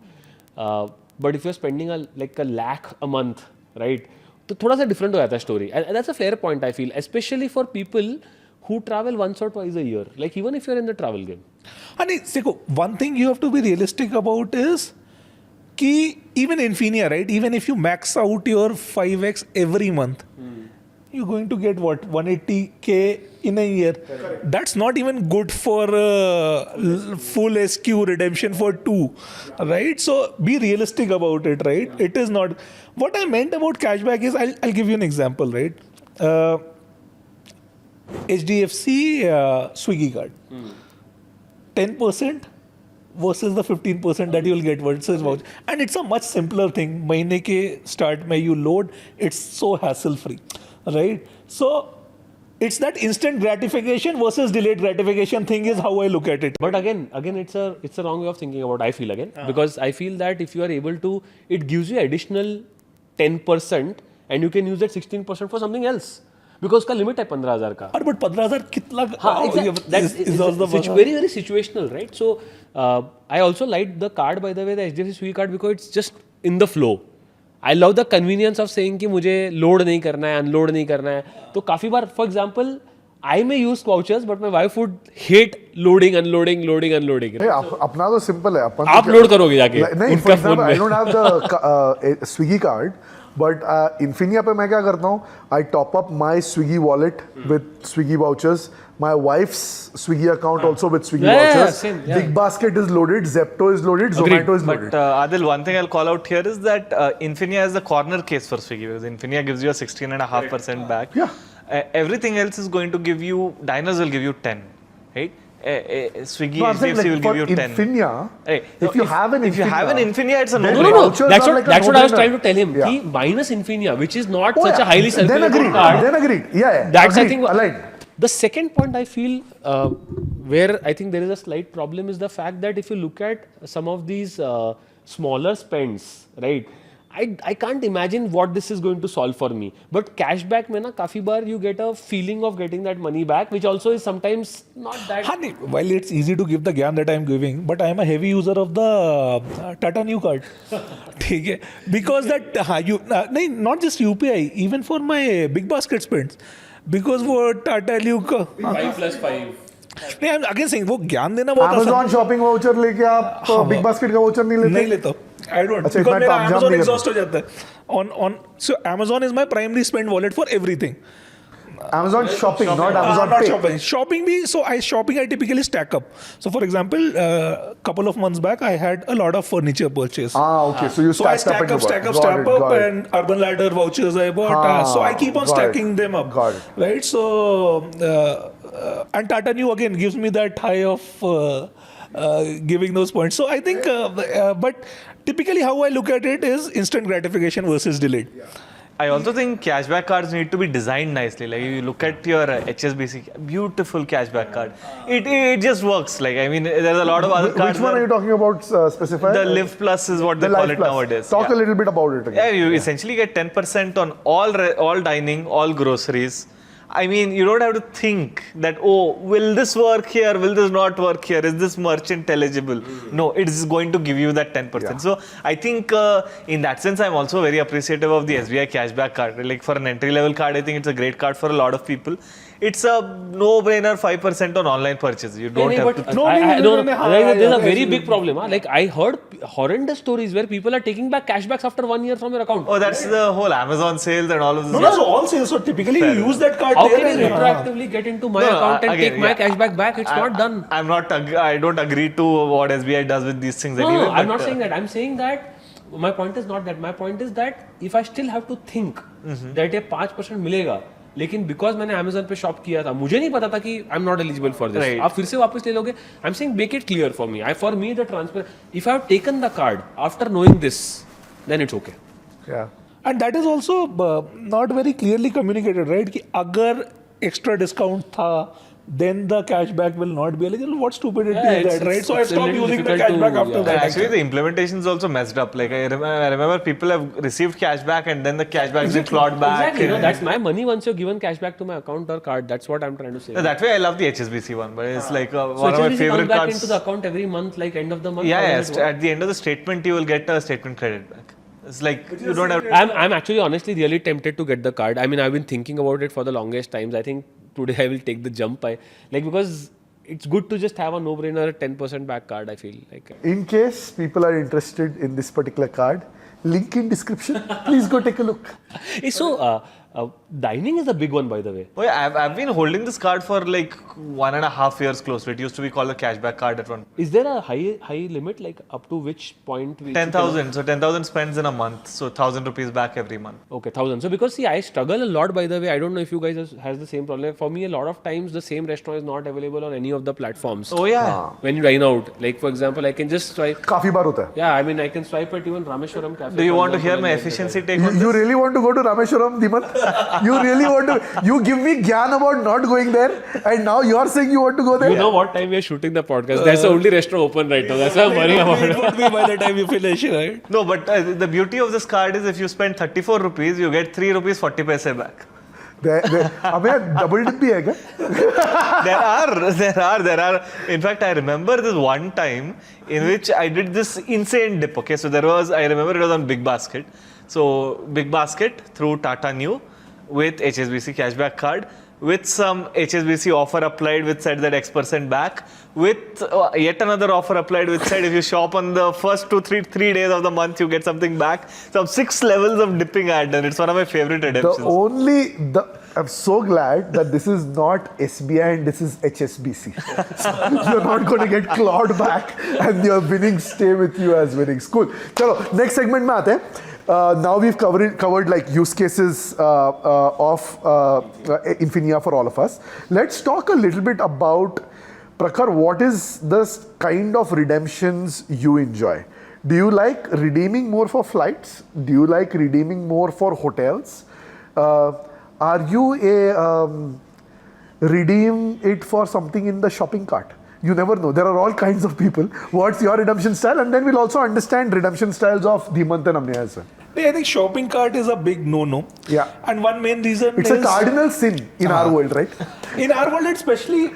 But if you're spending like a lakh a month, right? तो थोड़ा सा different हो जाता है story. And that's a fair point, I feel, especially for people who travel once or twice a year. Like even if you're in the travel game. And Seko, one thing you have to be realistic about is कि even Infinia, right? Even if you max out your 5x every month, you're going to get what, 180k in a year. Correct. That's not even good for full SQ redemption for 2, right? So be realistic about it, right? It is not. What I meant about cashback is, I'll give you an example, right? HDFC Swiggy card, 10% versus the 15% that you'll get versus voucher. And it's a much simpler thing. महीने के start में you load, it's so hassle free. Right? So, it's that instant gratification versus delayed gratification thing is how I look at it. But again, it's a wrong way of thinking about. I feel again because I feel that if you are able to, it gives you additional 10%, and you can use that 16% for something else. Because उसका limit है 15,000 का. But 15,000 कितना? That's very very situational, right? So I also liked the card, by the way, the HDFC Swiggy card, because it's just in the flow. I love the convenience of saying कि मुझे load नहीं करना है, unload नहीं करना है. तो काफी बार, for example, I may use vouchers, but my wife would hate loading, unloading. Hey, अपना तो simple है. आप load करोगे जाके. नहीं, for example, I don't have the Swiggy card. But Infinia पे मैं क्या करता हूँ? I top up my Swiggy wallet with Swiggy vouchers. My wife's Swiggy account also with Swiggy vouchers. Same, Big Basket is loaded, Zepto is loaded, Zomato is loaded. But Adil, one thing I'll call out here is that Infinia is the corner case for Swiggy, because Infinia gives you a 16.5% back. Yeah. Everything else is going to give you, diners will give you 10, right? Swiggy, No, I'm saying, HDFC like, will give you 10. Infinia, Hey, if you have an Infinia, it's a then no-brainer. No. vouchers That's are what like a I was no-brainer. trying to tell him. Yeah. He minus Infinia, which is not Oh, such yeah. a highly Then circulated card. Then agreed. Yeah. That's agreed. I think Aligned. the second point I feel where I think there is a slight problem is the fact that if you look at some of these smaller spends, right? I can't imagine what this is going to solve for me. But cashback में ना काफी बार you get a feeling of getting that money back, which also is sometimes not that. Honey, while it's easy to give the gyan that I'm giving, but I'm a heavy user of the Tata New card. ठीक है? Because that not just UPI, even for my big basket spends. Because for Tata New का 5+5. नहीं, I'm again saying वो ज्ञान देना बहुत आसान Amazon shopping voucher लेके आप Big Basket का voucher नहीं लेते? नहीं लेता. I don't. अच्छा, Because इतना मेरा तामझाम Amazon नहीं exhaust हो जाता है. So Amazon is my primary spend wallet for everything. Amazon shopping, not Amazon Not pay. shopping. Shopping I typically stack up. So for example, couple of months back I had a lot of furniture purchase. Okay. So you So I stacked up stack and up, got it. and Urban Ladder vouchers I bought. So I keep on got stacking it. them up. Got it. Right? So, and Tata New again gives me that high of giving those points. So I think, but typically how I look at it is instant gratification versus delayed. I also think cashback cards need to be designed nicely. Like you look at your HSBC, beautiful cashback card. It just works. Like I mean, there's a lot of other cards. Which one are you talking about? Specify. The Live Plus is what they The call Life it Plus. nowadays. Talk Yeah. a little bit about it again. Yeah, you essentially get 10% on all dining, all groceries. I mean, you don't have to think that, oh, will this work here? Will this not work here? Is this merchant eligible? No, it is going to give you that 10%. Yeah. So I think in that sense, I'm also very appreciative of the SBI cashback card. Like for an entry-level card, I think it's a great card for a lot of people. It's a no-brainer 5% on online purchases. You don't have to. There's a very big problem. Like I heard horrendous stories where people are taking back cashbacks after 1 year from your account. Oh, that's the whole Amazon sales and all of this. No, so all sales. So typically you use that card How there. can you and- retroactively get into my No, account and again, take my yeah. cashback back? It's not done. I don't agree to what SBI does with these things No, anyway. no, I'm but, not saying that. I'm saying that my point is not that. My point is that if I still have to think that ये 5% मिलेगा, लेकिन because मैंने Amazon पे shop किया था, मुझे नहीं पता था कि I'm not eligible for this. Right. आप फिर से वापस ले लोगे. I'm saying make it clear for me. For me the transparent. If I have taken the card after knowing this, then it's okay. Yeah. And that is also not very clearly communicated, right? कि अगर extra discount था, then the cashback will not be eligible. What stupidity is that, right? So I it's a stopped little using the difficult cashback to- after yeah. that. Actually, the implementation is also messed up. Like I remember people have received cashback and then the cashback has been clawed back. Exactly. No, that's my money once you're given cashback to my account or card. That's what I'm trying to say. That way, I love the HSBC one, but it's like So one of my HSBC favorite comes back cards. into the account every month, like end of the month. Yeah, How yeah. does it work? At the end of the statement, you will get a statement credit back. It's like you don't have. I'm actually honestly really tempted to get the card. I mean, I've been thinking about it for the longest times. I think today I will take the jump. Because it's good to just have a no-brainer 10% back card. I feel like. In case people are interested in this particular card, link in description. Please go take a look. So dining is a big one, by the way. Oh, yeah, I've been holding this card for like 1.5 years close to it. Used to be called a cashback card at one. Is there a high limit, like up to which point? 10,000. So 10,000 spends in a month. So 1,000 rupees back every month. Okay, 1,000. So because see, I struggle a lot, by the way. I don't know if you guys has the same problem. For me, a lot of times the same restaurant is not available on any of the platforms. Oh yeah. When you dine out, like for example, I can just swipe. काफी बार होता है. Yeah, I mean, I can swipe at even Rameshwaram Cafe. Do you for want to example, hear and my get the efficiency card. take on You this? really want to go to Rameshwaram, Dhimant? You really want to? You give me gyan about not going there, and now you're saying you want to go there. You know what time we are shooting the podcast? That's the only restaurant open right now. That's why I'm worrying about It it. would be by the time you finish, right? No, but the beauty of this card is if you spend 34 rupees, you get 3 rupees 40 paise back. Ameya, double dip bhi hai kya? There are. In fact, I remember this one time in which I did this insane dip. Okay, so I remember it was on Big Basket. So Big Basket through Tata Neu with HSBC Cashback card, with some HSBC offer applied which said that X% back, with yet another offer applied which said if you shop on the first 3 days of the month you get something back. So 6 levels of dipping I had done. It's one of my favorite redemptions. I'm so glad that this is not SBI and this is HSBC. So you're not going to get clawed back and your winnings stay with you as winnings. Cool. Chalo, next segment mein aate hain. Now we've covered like use cases of Infinia for all of us. Let's talk a little bit about, Prakhar, what is the kind of redemptions you enjoy? Do you like redeeming more for flights? Do you like redeeming more for hotels? Are you redeem it for something in the shopping cart? You never know. There are all kinds of people. What's your redemption style? And then we'll also understand redemption styles of Dhimant and Ameya as well. I think shopping cart is a big no-no. Yeah. And one main reason It's is... a cardinal sin in our world, right? In our world, especially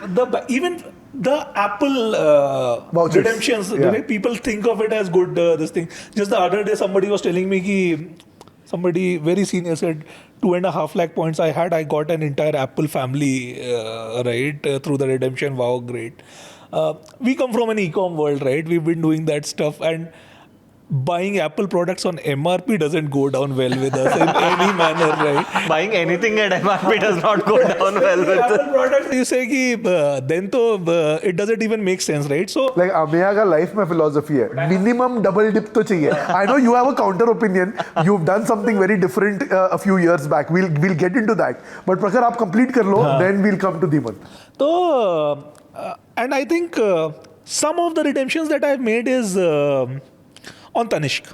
even the Apple Vouchers. redemptions, the Yeah. way people think of it as good, this thing. Just the other day, somebody was telling me somebody very senior said 2.5 lakh points I got an entire Apple family, through the redemption. Wow, great. We come from an e-com world, right? We've been doing that stuff, and buying Apple products on MRP doesn't go down well with us in any manner, right? Buying anything at MRP does not go down well with Apple products, you say ki, then it doesn't even make sense, right? So Like Ameya ka life mein philosophy hai. Minimum double dip to chahiye. I know you have a counter opinion. You've done something very different a few years back. We'll get into that. But Prakhar, aap complete kar lo, then we'll come to Dhimant. So, and I think some of the redemptions that I've made is on Tanishq.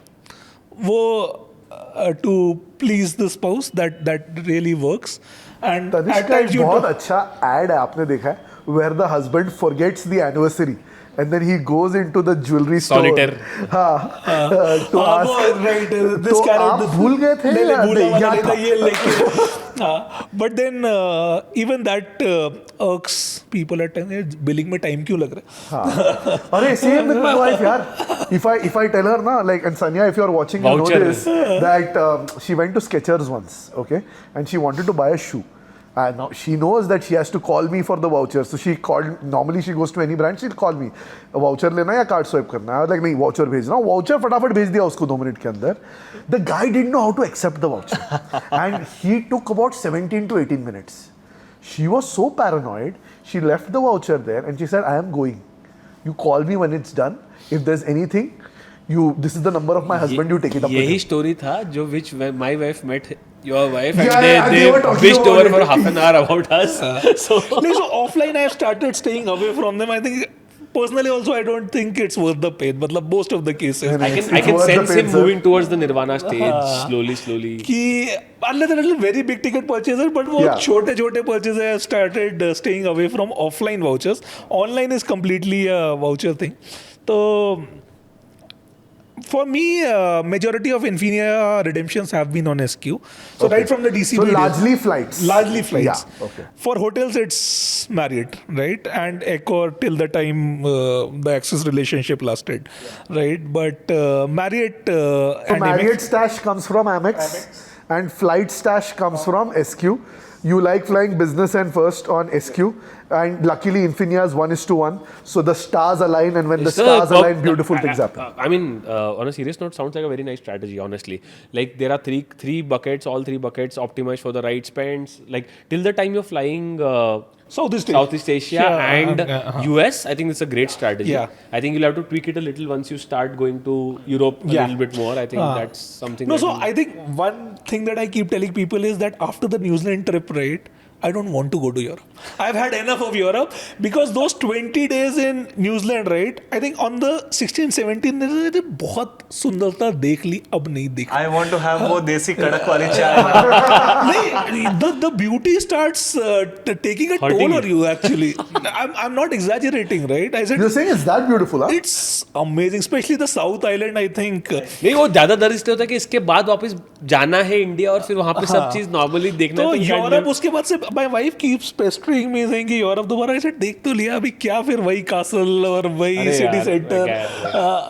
To please the spouse, that really works. And Tanishq at का times एक you बहुत do, अच्छा ad है आपने देखा है where the husband forgets the anniversary and then he goes into the jewelry store. Solitaire. हाँ, to ask. right, this तो carrot, आप भूल गए थे या याद था? But then even that irks people at times. Billing में time क्यों लग रहा है? अरे same with my wife यार. If I tell her na, like, and Sanya, if you're watching, you know Voucher. this, that she went to Skechers once, okay, and she wanted to buy a shoe. And now she knows that she has to call me for the voucher. So she called, normally she goes to any brand, she'll call me. Voucher लेना या card swipe करना? I was like, नहीं, voucher भेजना. Voucher फटाफट भेज दिया उसको 2 minutes के अंदर. The guy didn't know how to accept the voucher. And he took about 17 to 18 minutes. She was so paranoid, she left the voucher there and she said, I am going. You call me when it's done. If there's anything, this is the number of my husband, you take it up with यही him. story था जो which my wife met your wife Yeah, and yeah, they they were talking wished about over it. for half an hour about us. So So offline I have started staying away from them. I think personally also I don't think it's worth the pain. But most of the cases. I It's can worth the sense pain, him sir. moving towards the Nirvana stage slowly. कि unless there are very big ticket purchases, but वो Yeah. छोटे purchases I have started staying away from offline vouchers. Online is completely a voucher thing. So for me, majority of Infinia redemptions have been on SQ. So right from the DCB So days. largely flights. Largely flights. Yeah, okay. For hotels, it's Marriott, right? And Accor till the time the Axis relationship lasted, right? But Marriott So and Marriott Amex, stash comes from Amex and flight stash comes from SQ. You like flying business and first on SQ, and luckily Infinia's 1:1, so the stars align, and when the stars align, beautiful things happen. I mean, on a serious note, sounds like a very nice strategy, honestly. Like there are three buckets, all 3 buckets optimized for the right spends. Like till the time you're flying Southeast Asia and US, I think it's a great strategy. Yeah. I think you'll have to tweak it a little once you start going to Europe a little bit more. I think that's something. No, that so will- I think one thing that I keep telling people is that after the New Zealand trip, right, I don't want to go to Europe. I've had enough of Europe because those 20 days in New Zealand, right? I think on the 16, 17 days, बहुत सुंदरता देख ली, अब नहीं देख. I want to have वो देसी कड़क वाली चाय. नहीं, the beauty starts taking a toll on you. Actually, I'm not exaggerating, right? I said You're saying it's that beautiful, huh? it's amazing, especially the South Island. I think. नहीं, वो ज्यादा दर्द इसलिए होता है कि इसके बाद वापस जाना है इंडिया और फिर वहाँ पे सब चीज नॉर्मली देखना तो है. यूरोप उसके बाद से my wife keeps pestering me saying कि यूरोप दोबारा. I said देख तो लिया, अभी क्या फिर वही castle और वही city center.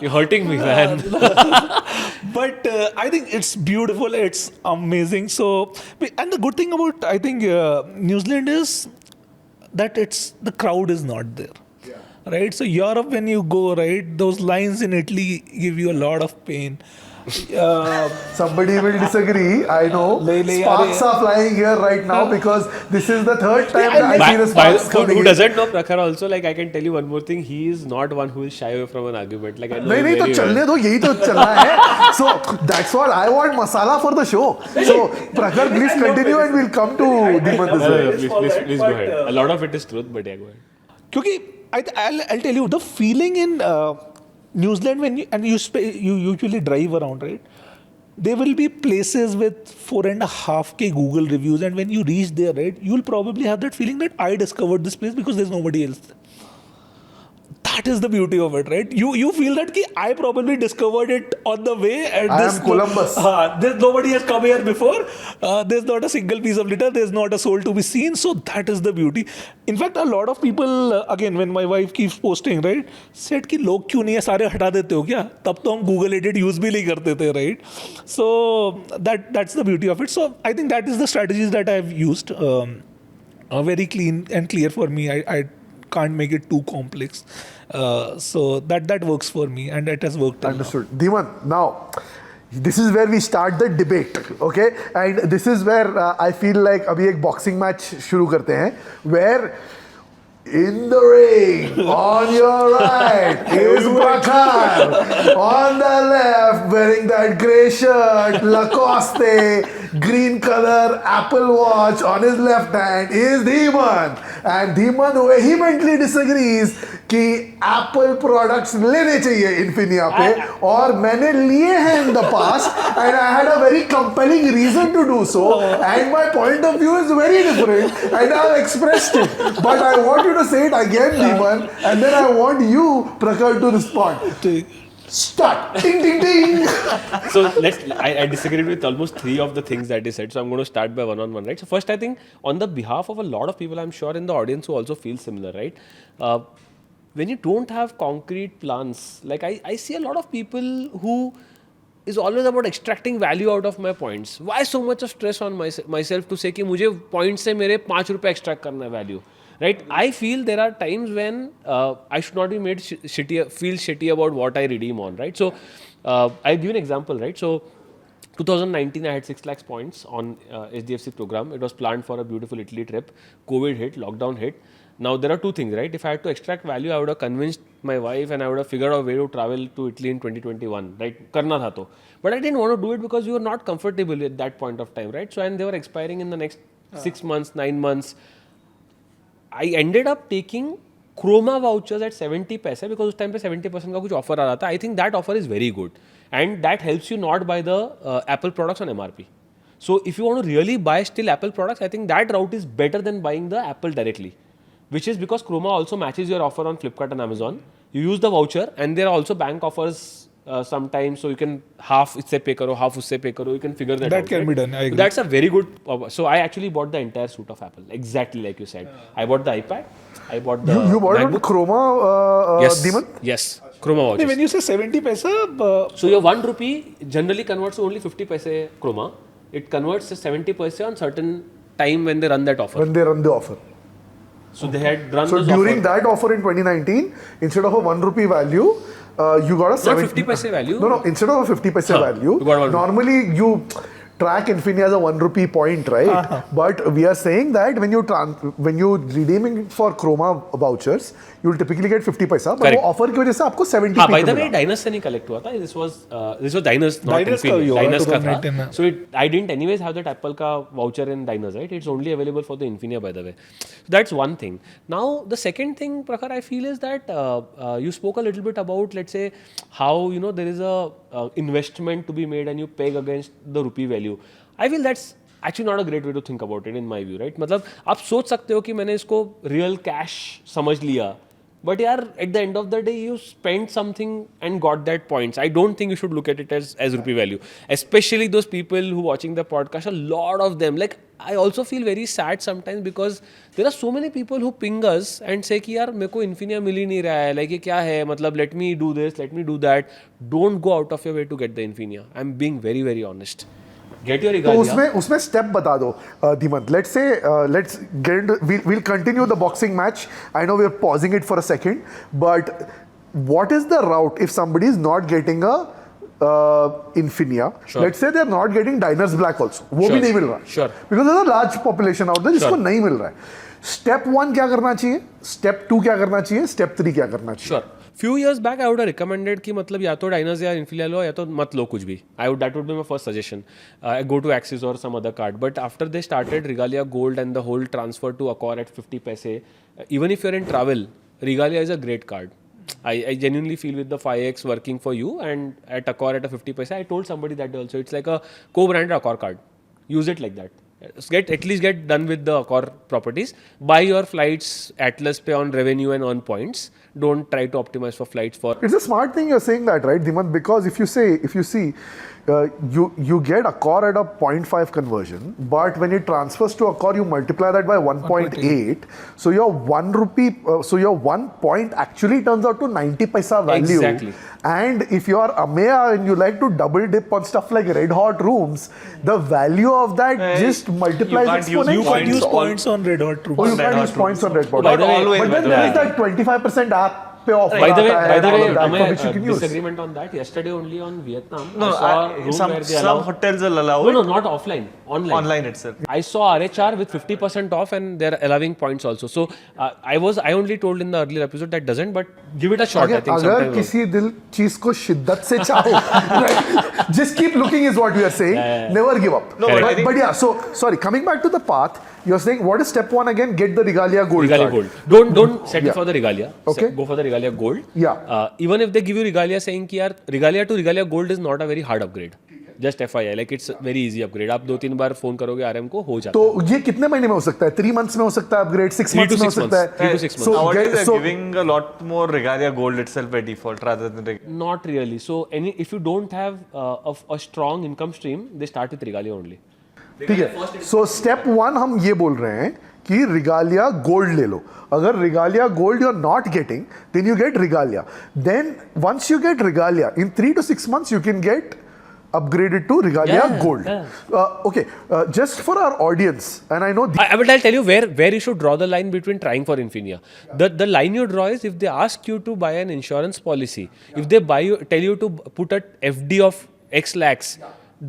You're hurting me, man. But I think it's beautiful, it's amazing. So, and the good thing about I think New Zealand is that the crowd is not there. Right, so Europe, when you go, right, those lines in Italy give you a lot of pain. Somebody will disagree. I know. Sparks are flying here right now because this is the third time that I see the sparks coming. Who doesn't know Prakhar also, like I can tell you one more thing. He is not one who will shy away from an argument. Like I know नहीं him तो very चलने well. दो, यही तो चलना है. So that's what I want, masala for the show. So Prakhar, please continue and we'll come to Dhimant as well. Please go ahead. A lot of it is truth, but yeah, go ahead. क्योंकि I'll tell you the feeling in New Zealand when you usually drive around, right? There will be places with 4.5K Google reviews, and when you reach there, right, you'll probably have that feeling that I discovered this place because there's nobody else there. That is the beauty of it, right? You feel that ki I probably discovered it on the way. And I am Columbus. Nobody has come here before. There's not a single piece of litter. There's not a soul to be seen. So that is the beauty. In fact, a lot of people, again, when my wife keeps posting, right, said कि लोग क्यों नहीं है, सारे हटा देते हो क्या? तब तो हम Google Edit use भी नहीं करते थे, right? So that's the beauty of it. So I think that is the strategies that I've used. Very clean and clear for me. I can't make it too complex. So that works for me, and it has worked. Understood. Dhimant, now, this is where we start the debate, okay? And this is where I feel like अभी एक boxing match शुरू करते हैं, where in the ring, on your right, is Prakhar. On the left, wearing that grey shirt, Lacoste, green color Apple Watch on his left hand is Dhimant. And Dhimant vehemently disagrees कि Apple products लेने चाहिए Infinia पे, और मैंने लिए हैं in the past, and I had a very compelling reason to do so, and my point of view is very different, and I've expressed it. But I want you to say it again, Dhimant, and then I want you, Prakhar, to respond. Start! Ding, ding, ding! So I disagreed with almost 3 of the things that he said. So I'm going to start by one-on-one, right? So first, I think on the behalf of a lot of people, I'm sure in the audience who also feel similar, right? When you don't have concrete plans, like I see a lot of people who is always about extracting value out of my points. Why so much of stress on myself to say कि मुझे points से मेरे 5 रुपए extract करना है value, right? I feel there are times when I should not be made feel shitty about what I redeem on, right? So I'll give you an example, right? So 2019, I had 6 lakhs points on HDFC program. It was planned for a beautiful Italy trip. COVID hit, lockdown hit. Now, there are 2 things, right? If I had to extract value, I would have convinced my wife and I would have figured out a way to travel to Italy in 2021, right? Karna tha to. But I didn't want to do it because we were not comfortable at that point of time, right? So, and they were expiring in the next 6 months, 9 months. I ended up taking Chroma vouchers at 70 paise because उस time पे 70% का कुछ offer आ रहा था. I think that offer is very good. And that helps you not buy the Apple products on MRP. So, if you want to really buy still Apple products, I think that route is better than buying the Apple directly. Which is because Chroma also matches your offer on Flipkart and Amazon. You use the voucher, and there are also bank offers sometimes, so you can half इससे pay करो, half उससे pay करो. You can figure that out. That can be done. I agree. That's a very good. So I actually bought the entire suite of Apple, exactly like you said. I bought the iPad. I bought the You bought it MacBook. with Chroma, Yes. Dhimant? Yes. Chroma vouchers. When you say 70 paisa, So your 1 rupee generally converts to only 50 paise Chroma. It converts to 70 paise on certain time when they run that offer. When they run the offer. So they had run So those during offer. that offer in 2019, instead of a 1 rupee value, you got a 50 paise value. No, instead of a 50 paise value, you got 1 rupee. normally you track Infinia as a 1 rupee point, right? But we are saying that when you redeeming for Chroma vouchers, you will typically get 50 paisa. But Correct. वो offer की वजह से आपको 70 हाँ, by पे the way, मिला. Diners से नहीं collect हुआ था. This was Diners, not Diners का ही Infinia. होगा, Diners का 2019 था. में. So I didn't anyways have that Apple का voucher in Diners, right? It's only available for the Infinia, by the way. So that's one thing. Now the second thing, Prakhar, I feel is that you spoke a little bit about, let's say, how there is a investment to be made and you peg against the rupee value. I feel that's actually not a great way to think about it in my view, right? मतलब आप सोच सकते हो कि मैंने इसको real cash समझ लिया, but यार at the end of the day you spent something and got that points. I don't think you should look at it as rupee value, especially those people who watching the podcast. A lot of them, like I also feel very sad sometimes because there are so many people who ping us and say कि यार मेरे को Infinia मिल ही नहीं रहा है, like ये क्या है, मतलब let me do this, let me do that. Don't go out of your way to get the Infinia. I'm being very very honest. Get your तो Regalia. उसमें स्टेप बता दो Dhimant. Let's get into, we'll continue the boxing match. I know we're pausing it for a second, but what is the route if somebody is not getting a Infinia? Sure. Let's say they're not getting Diners Black also. वो Sure. भी नहीं मिल रहा. Sure. Because there's a large population out there जिसको Sure. नहीं मिल रहा है. Step 1 क्या करना चाहिए? Step 2 क्या करना चाहिए? Step 3 क्या करना चाहिए? Sure. Few years back, I would have recommended कि मतलब या तो Diners या Infinia लो या तो मत लो कुछ भी. That would be my first suggestion. Go to Axis or some other card. But after they started Regalia Gold and the whole transfer to Accor at 50 paise, even if you're in travel, Regalia is a great card. I genuinely feel with the 5x working for you and at Accor at a 50 paise, I told somebody that also. It's like a co-branded Accor card. Use it like that. At least get done with the Accor properties. Buy your flights Atlas pay on revenue and earn points. Don't try to optimize for flights for. It's a smart thing you're saying that, right, Dhimant? Because if you see, you get Accor at a 0.5 conversion, but when it transfers to Accor, you multiply that by 1.8. So your 1 rupee, so your 1 point actually turns out to 90 paisa value. Exactly. And if you are Ameya and you like to double dip on stuff like red hot rooms, the value of that just multiplies you can't use exponentially. You can use Points points on red hot Oh, you rooms. Red can't hot use points on red hot. By the way- always, But then by the there way. is that 25% app pay off. By the way, and all of that, Ameya, for which you can use. disagreement on that. Yesterday only on Vietnam, No, I saw a room some where they allow. hotels will allow No, it. no, not offline. Online. Online itself. I saw RHR with 50% off and they're allowing points also. So I only told in the earlier episode that doesn't, but give it a shot. I think अगर sometime किसी दिल चीज को शिद्दत से चाहो, right? Just keep looking is what we are saying. Never give up. No, but I think- but yeah. So sorry, coming back to the path, you're saying what is step 1 again? Get the Regalia Gold Regalia card. Gold. Don't set Yeah. it for the Regalia. Okay. Go for the Regalia Gold. Yeah. Even if they give you Regalia saying कि यार Regalia to Regalia Gold is not a very hard upgrade. Just FYI, like it's a very easy upgrade. आप 2-3 बार phone करोगे RM को हो जाता है. तो ये कितने महीने में हो सकता है? 3 months में हो सकता है upgrade, 6 3 months to में हो 6 सकता है. months. 3 to 6 months. So Nowadays get- they're so- giving a lot more Regalia Gold itself by default rather than Not really. So if you don't have a strong income stream, they start with Regalia only. ठीक है. So step 1 हम ये बोल रहे हैं कि Regalia Gold ले लो. अगर Regalia Gold you're not getting, then you get Regalia. Then once you get Regalia, in 3 to 6 months you can get upgraded to Regalia Yeah, Gold. yeah. Okay, just for our audience, and I know But I'll tell you where you should draw the line between trying for Infinia. The line you draw is if they ask you to buy an insurance policy, if they tell you to put a FD of X lakhs,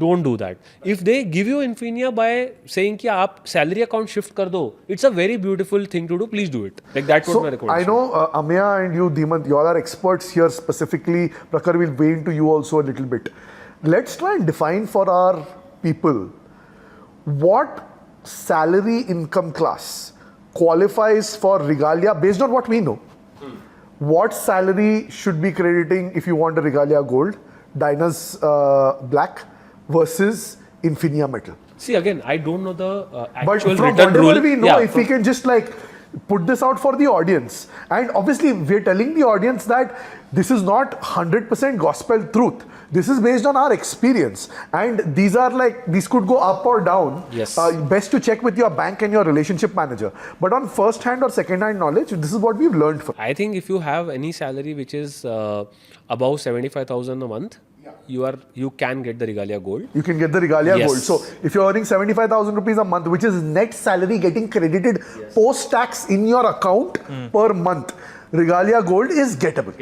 don't do that. If they give you Infinia by saying कि आप salary account shift कर दो, it's a very beautiful thing to do. Please do it. Like that's what so my I recommendation. know Ameya and you, Dhimant, you all are experts here specifically. Prakhar will weigh into you also a little bit. Let's try and define for our people what salary income class qualifies for Regalia based on what we know. What salary should be crediting if you want a Regalia Gold, Diners Black versus Infinia Metal? See again, I don't know the But actual from written whatever rule. we know, Yeah, if we can just like put this out for the audience, and obviously we're telling the audience that this is not 100% gospel truth. This is based on our experience, and these could go up or down. Yes. Best to check with your bank and your relationship manager. But on first hand or second hand knowledge, this is what we've learned from. I think if you have any salary which is above 75,000 a month, you can get the Regalia Gold. You can get the Regalia Yes. Gold. So if you're earning 75,000 rupees a month, which is net salary getting credited post-tax in your account per month, Regalia Gold is gettable.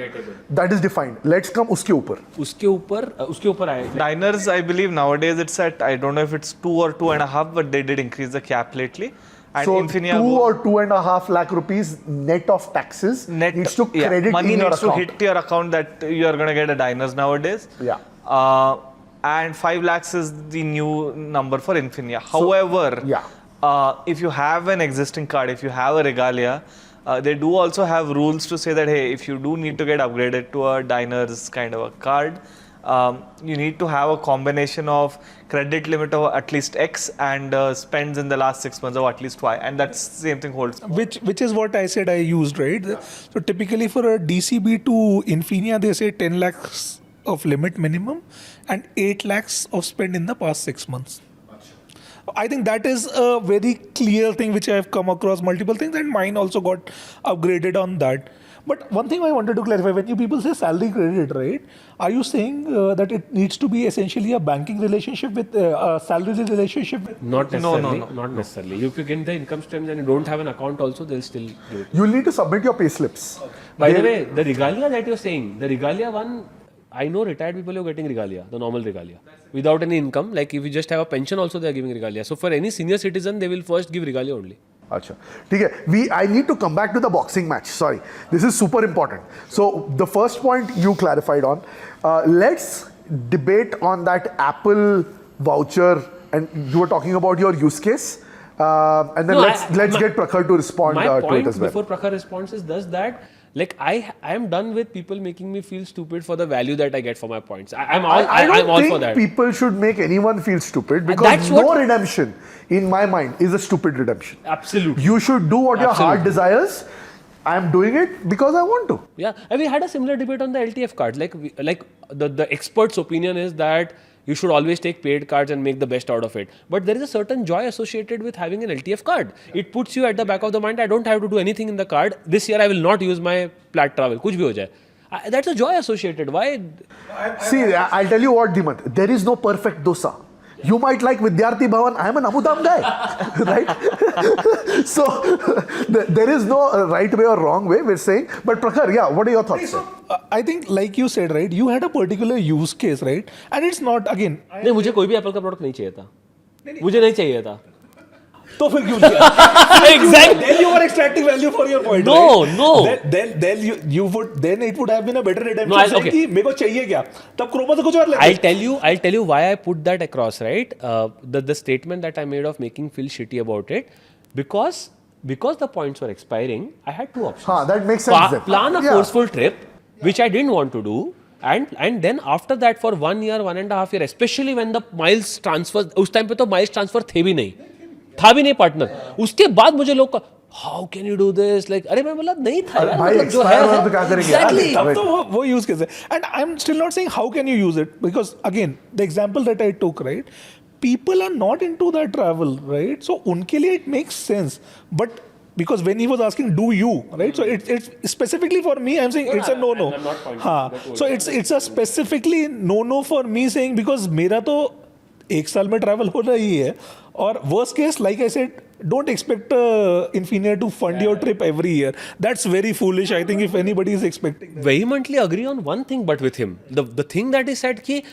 That is defined. Let's come उसके ऊपर. उसके ऊपर आए. Diners, I believe nowadays it's at, I don't know if it's 2 or 2.5, but they did increase the cap lately. And So Infinia 2 Gold- or 2.5 lakh rupees net of taxes needs to credit money in your needs account. to hit your account that you're going to get a diners nowadays. Yeah. And 5 lakhs is the new number for Infinia. However, if you have an existing card, if you have a Regalia, they do also have rules to say that, hey, if you do need to get upgraded to a diners kind of a card, you need to have a combination of credit limit of at least X and spends in the last 6 months of at least Y. And that's same thing holds. Which is what I said I used, right? So typically for a DCB to Infinia, they say 10 lakhs of limit minimum and 8 lakhs of spend in the past 6 months. I think that is a very clear thing which I have come across multiple things, and mine also got upgraded on that. But one thing I wanted to clarify, when you people say salary credit, right? Are you saying that it needs to be essentially a banking relationship with a salary relationship? Not necessarily. No. Not necessarily. If you get the income streams and you don't have an account also, they'll still do it. You'll need to submit your pay slips. By the way, the Regalia that you're saying, the Regalia one, I know retired people who are getting Regalia, the normal Regalia, without any income. Like if you just have a pension also, they are giving Regalia. So for any senior citizen, they will first give Regalia only. Acha. ठीक है. I need to come back to the boxing match. Sorry, this is super important. So the first point you clarified on. Let's debate on that Apple voucher, and you were talking about your use case. And then No, let's get Prakhar to respond My to it point as well. before Prakhar responds is thus that, like, I am done with people making me feel stupid for the value that I get for my points. I'm all don't for that. think people should make anyone feel stupid, because that's no what- redemption, in my mind, is a stupid redemption. Absolutely. You should do what your heart Absolutely. desires. I'm doing it because I want to. Yeah, and we had a similar debate on the LTF cards. Like the expert's opinion is that you should always take paid cards and make the best out of it. But there is a certain joy associated with having an LTF card. It puts you at the back of the mind. I don't have to do anything in the card. This year I will not use my Plat Travel. Kuch bhi ho jaye. That's a joy associated. Why? See, I'll tell you what, Dhimant. There is no perfect dosa. You might like Vidyarthi Bhavan. I am an Abu Dhabi guy, right? So there is no right way or wrong way. We're saying. But Prakhar, yeah, what are your thoughts? I think, like you said, right? You had a particular use case, right? And it's not again. नहीं, मुझे कोई भी Apple का product नहीं चाहिए था. मुझे नहीं चाहिए था. तो फिर क्यों लिया? Exactly. Then you were extracting value for your point. No, right? no. Then you would, then it would have been a better redemption. No, saying okay. कि मेरे को चाहिए क्या? तब क्रोमा से कुछ और ले. I'll tell you why I put that across, right? The statement that I made of making feel shitty about it, because the points were expiring, I had two options. That makes sense then. Plan a Yeah. forceful trip, which I didn't want to do. And then after that for 1 year, 1.5 years, especially when the miles transfer, उस time पे तो miles transfer थे भी नहीं partner. उसके बाद मुझे लोग how can you do this? Like, अरे मैं बोला नहीं था यार, भाई, मतलब जो expire है हुआ तो क्या करेंगे? Exactly. तब तो वो use case है. And I'm still not saying how can you use it, because again the example that I took, right? People are not into that travel, right? So उनके लिए it makes sense, but because when he was asking, do you, right? So it's specifically for me, I'm saying it's a no-no. I'm not pointing. हाँ. So it's a specifically no-no for me, saying because मेरा तो 1 साल में travel हो रही है, और worst case, like I said, don't expect Infinia to fund your trip every year. That's very foolish, I think, if anybody is expecting that. Vehemently agree on one thing, but with him, the thing that he said कि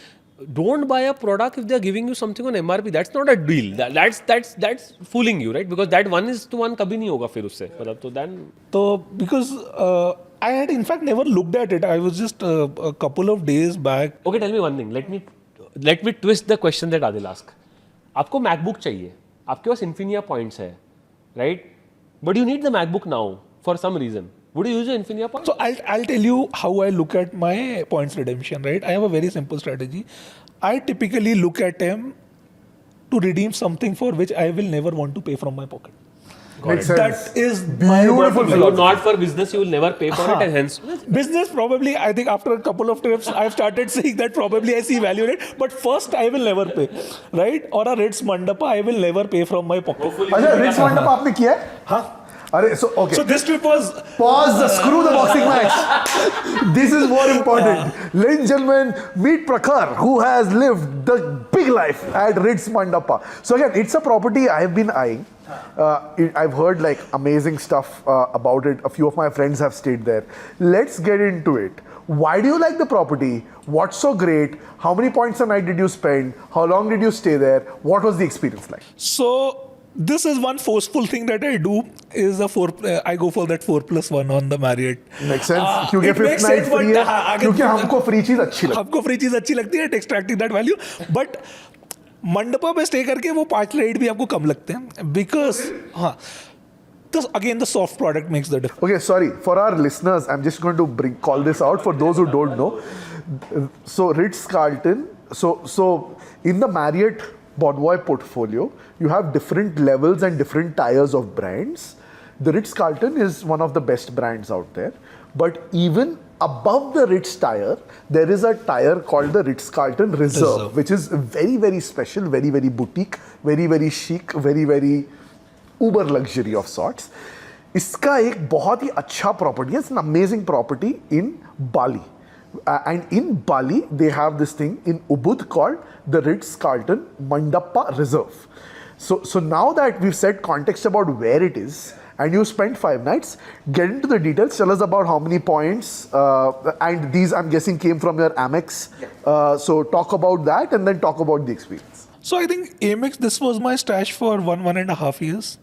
don't buy a product if they are giving you something on MRP. That's not a deal. That's fooling you, right? Because that 1:1 कभी नहीं होगा फिर उससे. मतलब तो then. So because I had in fact never looked at it. I was just a couple of days back. Okay, tell me one thing. Let me twist the question that Adil asked. आपको MacBook चाहिए. आपके पास Infinia points है, right? But you need the MacBook now for some reason. Would you use the Infinia points? So I'll tell you how I look at my points redemption, right? I have a very simple strategy. I typically look at them to redeem something for which I will never want to pay from my pocket. Makes sense. That is my Beautiful bottom line. So not for business, you will never pay for it, and hence. Business, probably, I think after a couple of trips, I've started saying that probably I see value in it. But first, I will never pay, right? Or a Ritz Mandapa, I will never pay from my pocket. अच्छा, Ritz Mandapa आपने किया है? हाँ. So okay. So this trip was Pause. Screw the boxing match. This is more important. Ladies and gentlemen, meet Prakhar, who has lived the big life at Ritz Mandapa. So again, it's a property I've been eyeing. I've heard like amazing stuff about it. A few of my friends have stayed there. Let's get into it. Why do you like the property? What's so great? How many points a night did you spend? How long did you stay there? What was the experience like? So this is one forceful thing that I do is I go for that 4+1 on the Marriott. Makes sense. क्योंकि It fifth makes night sense, but, free है. again, क्योंकि हमको free चीज अच्छी लगती है. आपको free चीज अच्छी लगती है at extracting that value, but mandapa पे स्टे करके वो 5 रेट भी आपको कम लगते हैं because हाँ. Again, the soft product makes the difference. Okay, sorry. For our listeners, I'm just going to call this out for those who don't know. So Ritz-Carlton, so in the Marriott Bonvoy portfolio, you have different levels and different tiers of brands. The Ritz-Carlton is one of the best brands out there. But even above the Ritz tier, there is a tier called the Ritz-Carlton Reserve, which is very, very special, very, very boutique, very, very chic, very, very uber luxury of sorts. इसका एक बहुत ही अच्छा property है. It's an amazing property in Bali. And in Bali, they have this thing in Ubud called the Ritz-Carlton Mandapa Reserve. So now that we've said context about where it is, and you spent 5 nights, get into the details. Tell us about how many points, and these I'm guessing came from your Amex. So talk about that and then talk about the experience. So I think Amex, this was my stash for 1.5 years.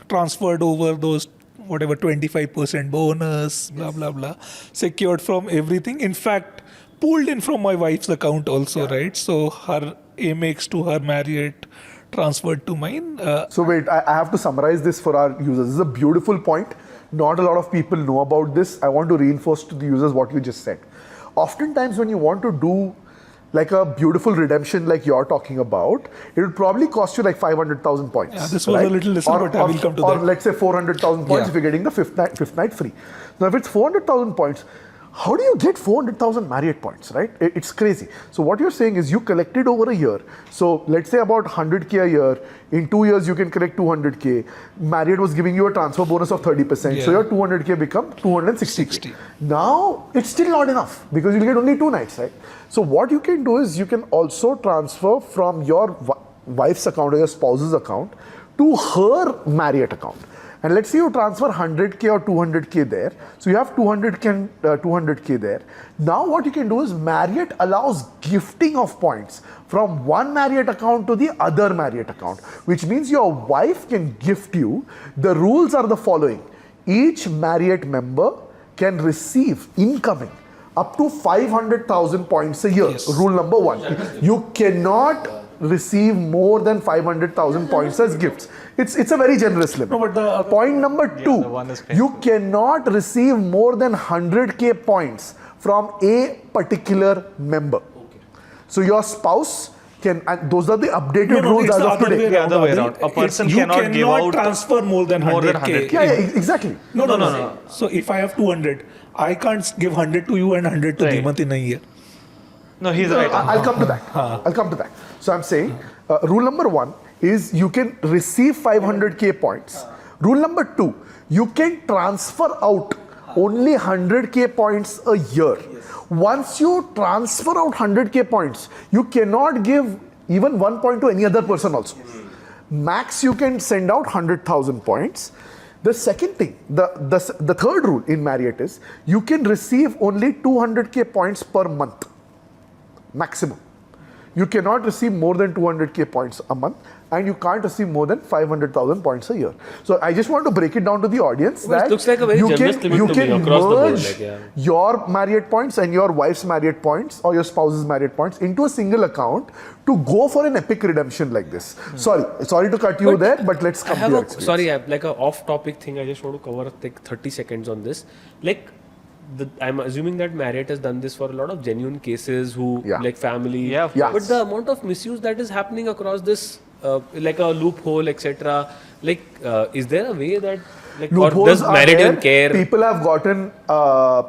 Transferred over those, whatever, 25% bonus, blah, blah, blah. Secured from everything. In fact, pulled in from my wife's account also, right? So her Amex to her Marriott transferred to mine. So wait, I have to summarize this for our users. This is a beautiful point. Not a lot of people know about this. I want to reinforce to the users what you just said. Oftentimes when you want to do like a beautiful redemption like you're talking about, it would probably cost you like 500,000 points. Yeah, this was a little less, but I will come to that. Or let's say 400,000 points if you're getting the fifth night free. Now if it's 400,000 points, how do you get 400,000 Marriott points, right? It's crazy. So what you're saying is you collected over a year. So let's say about 100K a year. In 2 years, you can collect 200K. Marriott was giving you a transfer bonus of 30%. So your 200K become 260K. Now, it's still not enough because you'll get only 2 nights, right? So what you can do is you can also transfer from your wife's account or your spouse's account to her Marriott account. And let's say you transfer 100K or 200K there. So you have 200K there. Now what you can do is Marriott allows gifting of points from one Marriott account to the other Marriott account, which means your wife can gift you. The rules are the following. Each Marriott member can receive incoming up to 500,000 points a year. Yes. Rule number 1. You cannot receive more than 500,000 points as gifts. It's a very generous limit. No, but the Point number 2, the one is you cannot receive more than 100K points from a particular member. So your spouse can, and those are the updated rules it's as the of other today. way around. The other way around. A person You cannot give out transfer more than 100K. Yeah, exactly. No. So if I have 200, I can't give 100 to you and 100 to Right. Dhimant in a year. No, he's right. I'll come to that. I'll come to that. So I'm saying rule number 1 is you can receive 500K points. Rule number 2, you can transfer out only 100K points a year. Once you transfer out 100K points, you cannot give even 1 point to any other person also. Max you can send out 100,000 points. The second thing, the third rule in Marriott is you can receive only 200K points per month. Maximum. You cannot receive more than 200K points a month, and you can't receive more than 500,000 points a year. So I just want to break it down to the audience Well, it that looks like a very you generous can, limit you to me can across the board, merge like, yeah. your Marriott points and your wife's Marriott points or your spouse's Marriott points into a single account to go for an epic redemption like this. Sorry to cut you there, but let's come to your experience. I have like a off-topic thing. I just want to cover like 30 seconds on this. Like, I'm assuming that Marriott has done this for a lot of genuine cases who like family. Yeah, of course. But the amount of misuse that is happening across this, like a loophole, etc. Like, is there a way that Like, or Loopholes does are Marriott there. even care? People have gotten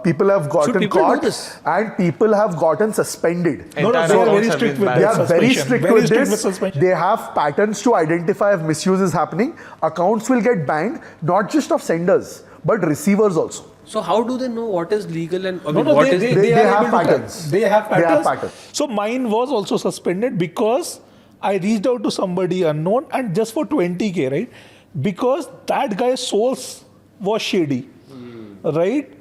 people caught, do this? and people have gotten suspended. No, Entire they are accounts very have strict been with They banned. are very suspension. strict Very with strict this. with suspension. They have patterns to identify if misuse is happening. Accounts will get banned, not just of senders, but receivers also. So how do they know what is legal and I mean, No, what they, is they, They are have able to patterns. track. They have They have patterns. patterns. So mine was also suspended because I reached out to somebody unknown and just for 20K, right? Because that guy's source was shady, right?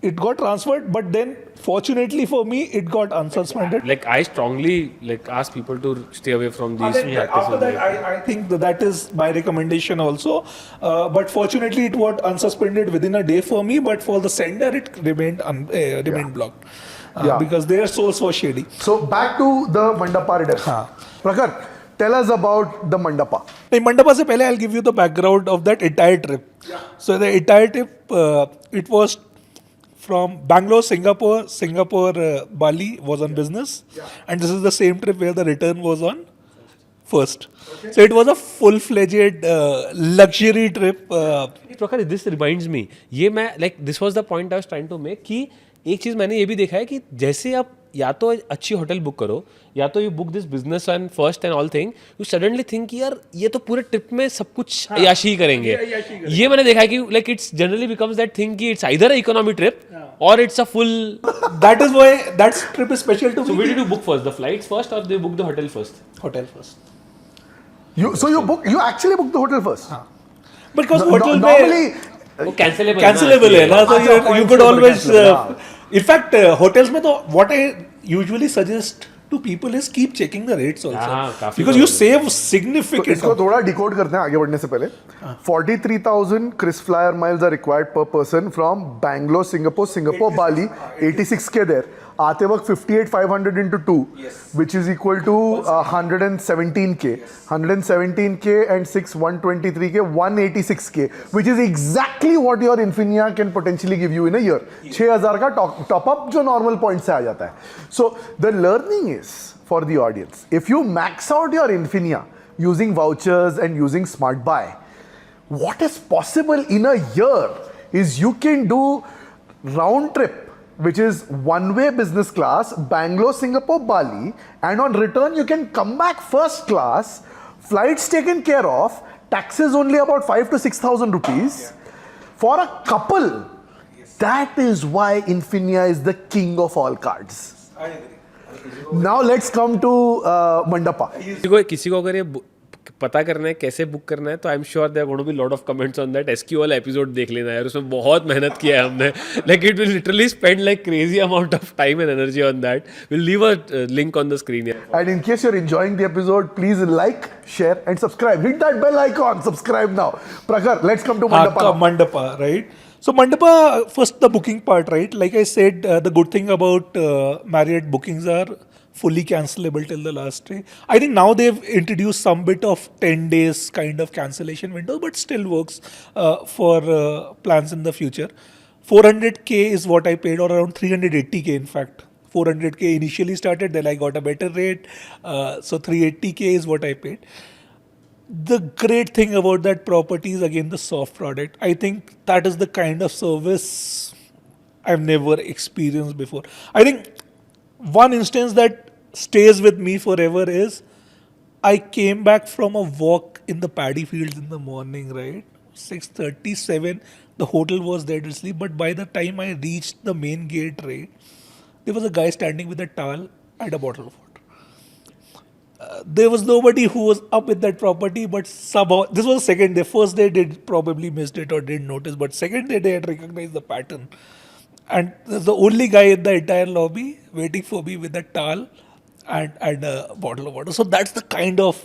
It got transferred, but then fortunately for me, it got unsuspended. like I strongly like ask people to stay away from these And then after practices. that, I think that is my recommendation also. But fortunately, it got unsuspended within a day for me. But for the sender, it remained blocked Yeah. because their source was shady. So back to the Mandapa redemption. Prakhar, tell us about the Mandapa. In Mandapa se pehle, I'll give you the background of that entire trip. So the entire trip, it was from Bangalore, Singapore, Bali was on business, and this is the same trip where the return was on first. So it was a full-fledged luxury trip. Prakhar, this reminds me, ये मैं like this was the point I was trying to make कि एक चीज मैंने ये भी देखा है कि जैसे आप या तो अच्छी होटल बुक करो या तो you book this business and first and all thing you suddenly think यार ये तो पूरे ट्रिप में सब कुछ अय्याशी ही करेंगे ये मैंने देखा है कि like it's generally becomes that thing कि इट्स आइदर इकोनॉमी ट्रिप और it's a full That is why that trip is special to So me. where did you book first? The flights first or they book the hotel first? Hotel first. You actually booked the hotel first. Because No- hotel normally, वो cancelable cancelable है ना, so अच्छा, you points could के ऊपर always. cancel, In fact, hotels में तो what I usually suggest to people is keep checking the rates also, हाँ, काफी because you बड़ा save तो significant. इसको थोड़ा डिकोड करते हैं आगे बढ़ने से पहले 43,000 KrisFlyer miles are required per person from Bangalore, Singapore, Bali. 86K there. आते वक्त 58,500 into 2, which is equal to 117K. 117K and 6, 123K, 186K, which is exactly what your Infinia can potentially give you in a year. 6,000 का top up जो normal point से आ जाता है. So the learning is for the audience. If you max out your Infinia using vouchers and using SmartBuy, what is possible in a year is you can do round trip, which is one-way business class, Bangalore, Singapore, Bali, and on return you can come back first class, flights taken care of, taxes only about 5,000 to 6,000 rupees. For a couple, that is why Infinia is the king of all cards. Now let's come to Mandapa. किसी को अगर ये पता करना है कैसे book करना है तो I am sure there going to be lot of comments on that SQ वाला एपिसोड देख लेना यार उसमें बहुत मेहनत किया है हमने like it will literally spend like crazy amount of time and energy on that will leave a link on the screen यार And in case you're enjoying the episode, please like, share, and subscribe. Hit that bell icon. Subscribe now. Prakhar, let's come to Mandapa. now. Mandapa, right? So Mandapa, first the booking part, right? Like I said, the good thing about Marriott bookings are fully cancelable till the last day. I think now they've introduced some bit of 10 days kind of cancellation window, but still works for plans in the future. 400K is what I paid, or around 380K in fact. 400K initially started, then I got a better rate. So 380K is what I paid. The great thing about that property is again the soft product. I think that is the kind of service I've never experienced before. I think one instance that stays with me forever is I came back from a walk in the paddy fields in the morning, right? 6:37. The hotel was dead asleep, but by the time I reached the main gate, right, there was a guy standing with a towel and a bottle of water. There was nobody who was up with that property, but somehow this was the second day. First day they probably missed it or didn't notice, but second day they had recognized the pattern. And there's the only guy in the entire lobby waiting for me with a towel and a bottle of water. So that's the kind of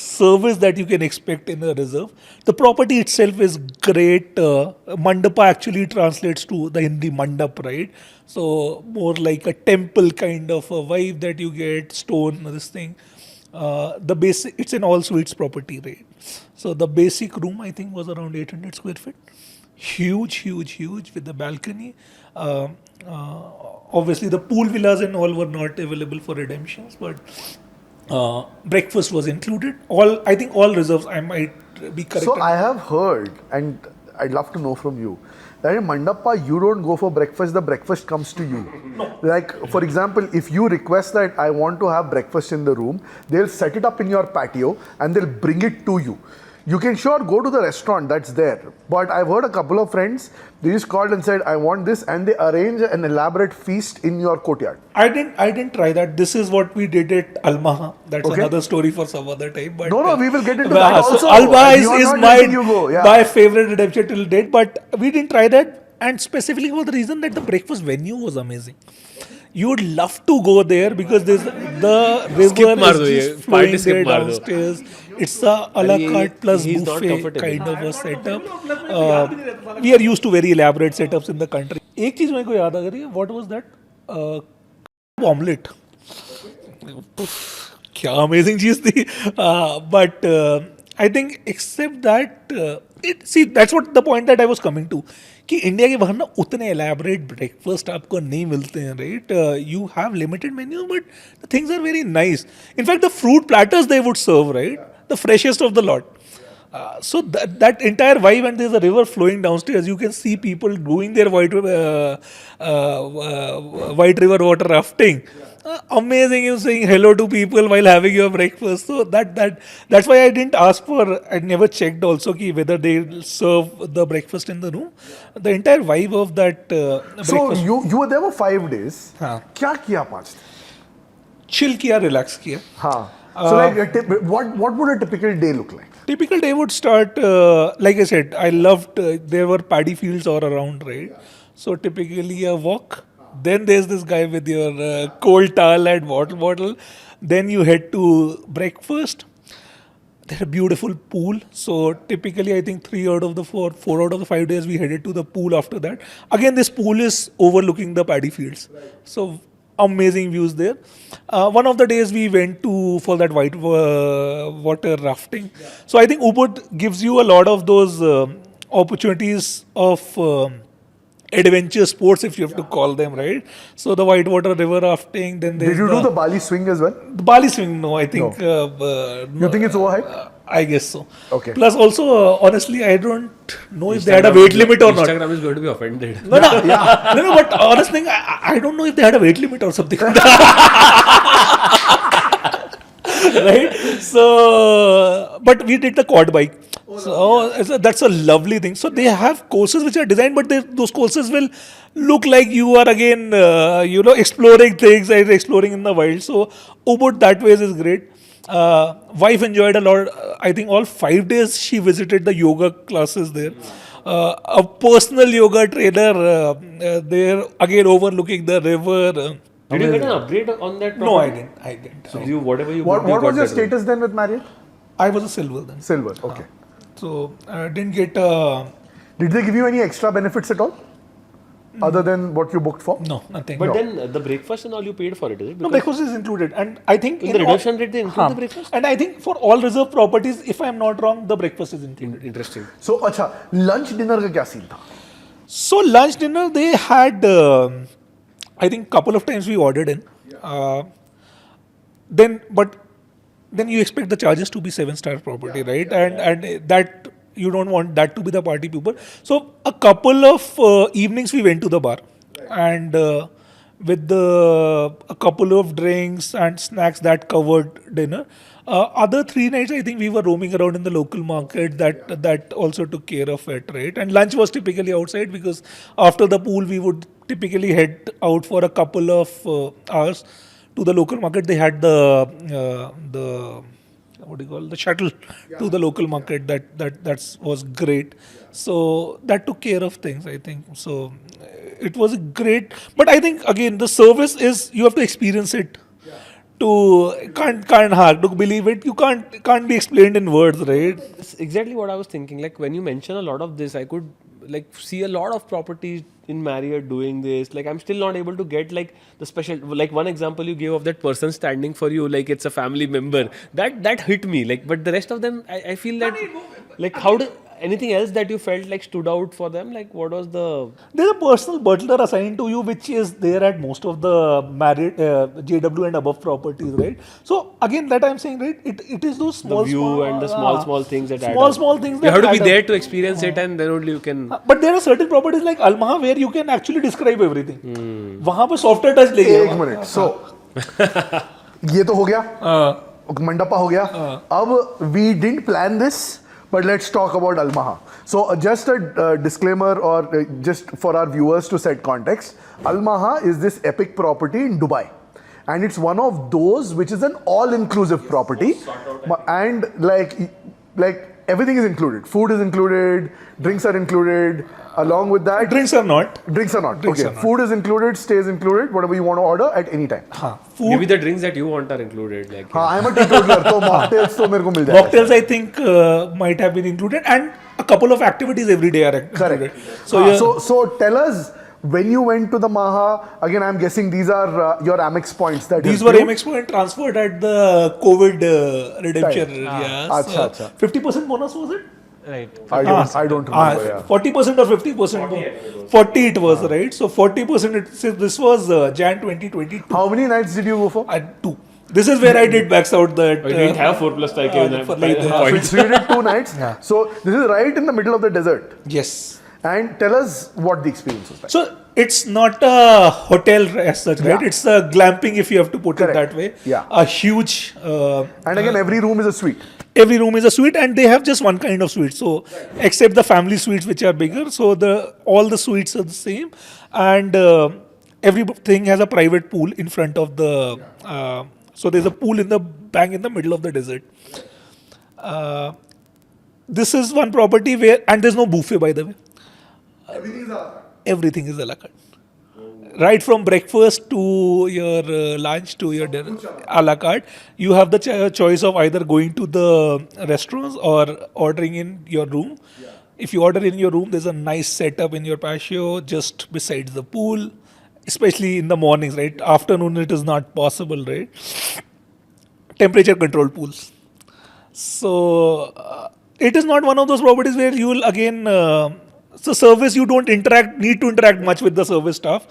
service that you can expect in a reserve. The property itself is great. Mandapa actually translates to the Hindi mandap, right? So more like a temple kind of a vibe that you get, stone, this thing. The basic, it's an all suites property, right? So the basic room I think was around 800 square feet. Huge with the balcony. Obviously the pool villas and all were not available for redemptions, but breakfast was included. I think all reserves, I might be correct. So I have heard, and I'd love to know from you, that in Mandapa you don't go for breakfast, the breakfast comes to you. No. Like, for example, if you request that I want to have breakfast in the room, they'll set it up in your patio and they'll bring it to you. You can sure go to the restaurant that's there, but I've heard a couple of friends, they just called and said, I want this, and they arrange an elaborate feast in your courtyard. I didn't try that. This is what we did at Almaha. That's Okay. another story for some other time. But No, we will get into that so also. Almaha You are is not my, letting you go, yeah. my favorite redemption till date. But we didn't try that, and specifically for the reason that the breakfast venue was amazing. You would love to go there because there's the river maar do is ye, just flowing party skip there maar do. downstairs. It's a a la carte plus he's not buffet comfortable. kind of a setup. We are used to very elaborate setups in the country. एक चीज मेरे को याद आ रही है. What was that? Omelette. क्या amazing चीज थी. But I think except that, that's what the point that I was coming to. कि इंडिया के बाहर ना उतने elaborate breakfast आपको नहीं मिलते हैं, right? You have limited menu, but the things are very nice. In fact, the fruit platters they would serve, right? The freshest of the lot. So that entire vibe, and there's a river flowing downstairs. You can see people doing their white river water rafting. Amazing, you saying hello to people while having your breakfast. So that's why I didn't ask for. I never checked also ki whether they serve the breakfast in the room. The entire vibe of that So breakfast. you were there for 5 days. हाँ. क्या किया 5 दिन? Chill किया, relax किया. हाँ. So like, what would a typical day look like? Typical day would start, like I said, I loved, there were paddy fields all around, right? So typically a walk. Then there's this guy with your cold towel and water bottle. Then you head to breakfast. There's a beautiful pool. So typically, I think 4 out of the 5 days, we headed to the pool after that. Again, this pool is overlooking the paddy fields. So amazing views there. One of the days we went for that white water rafting. So I think Ubud gives you a lot of those opportunities of adventure sports, if you have to call them, right? So the whitewater river rafting, then there's Did you do the Bali swing as well? the Bali swing. No, I think. You think it's overhyped? I guess so. Okay. Plus, also, honestly, I don't know if they had a weight limit or not. Instagram is going to be offended. No, but honest thing, I don't know if they had a weight limit or something. Right? So, but we did the quad bike. So that's a lovely thing. So they have courses which are designed, but those courses will look like you are again, exploring things and exploring in the wild. So Ubud that way is great. Wife enjoyed a lot. I think all 5 days she visited the yoga classes there. A personal yoga trainer there, again overlooking the river. Did you get an upgrade on that? No, I property? didn't. So whatever you What booked, you was got your that status then with Marriott? I was a silver then. Silver, okay. So I didn't get Did they give you any extra benefits at all? Other than what you booked for? no, nothing. But then the breakfast and all you paid for it, is it? No, Because breakfast is included, and I think in the redemption rate they include the breakfast? And I think for all reserve properties, if I am not wrong, the breakfast is included. Interesting. So, अच्छा, lunch dinner का क्या scene था? So lunch dinner they had, I think couple of times we ordered in. Then you expect the charges to be 7-star property, right? And that you don't want that to be the party pooper. So a couple of evenings we went to the bar, and with a couple of drinks and snacks that covered dinner. Other 3 nights, I think we were roaming around in the local market. That also took care of it, right? And lunch was typically outside because after the pool we would typically head out for a couple of hours to the local market. They had the shuttle to the local market. That was great. So that took care of things, I think. So it was great. But I think again the service is you have to experience it. Can't hard to believe it. You can't be explained in words, right? That's exactly what I was thinking. Like when you mention a lot of this, I could like see a lot of properties in Marriott doing this. Like I'm still not able to get like the special, like one example you gave of that person standing for you, like it's a family member. That hit me. Like, but the rest of them, I feel that like how do anything else that you felt like stood out for them? Like what was the... There's a personal butler assigned to you, which is there at most of the Marriott, JW and above properties, right? So again, that I'm saying, right? It is those small, the view small, and the small things that add small, up. small things. You that have to be add there up. to experience it, and then only you can... But there are certain properties like Almaha where you can actually describe everything. वहाँ पे softer touch ले एक minute. So ये तो हो गया. मंडपा हो गया. अब we didn't plan this, but let's talk about Almaha. So just a disclaimer, or just for our viewers to set context, Almaha is this epic property in Dubai. And it's one of those which is an all-inclusive property, and like everything is included. Food is included, drinks are included. Along with that, Drinks are not. Drinks are not. Drinks Okay, are not. food is included, stays included, whatever you want to order at any time. Food. Maybe the drinks that you want are included. Like हाँ, I'm a teetotaler, तो mocktails तो मेरे को मिल जाएगा. Mocktails, I think, might have been included, and a couple of activities every day are included. Correct. So, yeah, So tell us, when you went to the Maha, again I'm guessing these are your Amex points that these helped were you. Amex point transferred at the COVID redemption. Right. Yeah. Acha, acha. 50% bonus was it? Right. I don't remember. Yeah. 40% or 50%? 40 it was, right? So 40%, this was Jan 2022. How many nights did you go for? 2. This is where I did max out that. you didn't have 4+5 for like that. So you did 2 nights. So this is right in the middle of the desert. Yes. And tell us what the experience was like. So it's not a hotel as such, right? Yeah. It's a glamping, if you have to put Correct. it that way. Yeah. A huge. And again, every room is a suite. Every room is a suite, and they have just one kind of suite. So except the family suites, which are bigger, so all the suites are the same, and everything has a private pool in front of the. So there's a pool in the bang in the middle of the desert. This is one property where, and there's no buffet, by the way. Everything is a la carte. Right from breakfast to your lunch to your dinner, a la carte. You have the choice of either going to the restaurants or ordering in your room. If you order in your room, there's a nice setup in your patio just besides the pool, especially in the mornings, right? Afternoon, it is not possible, right? Temperature controlled pools. So it is not one of those properties where you will again. So service, you don't need to interact much with the service staff.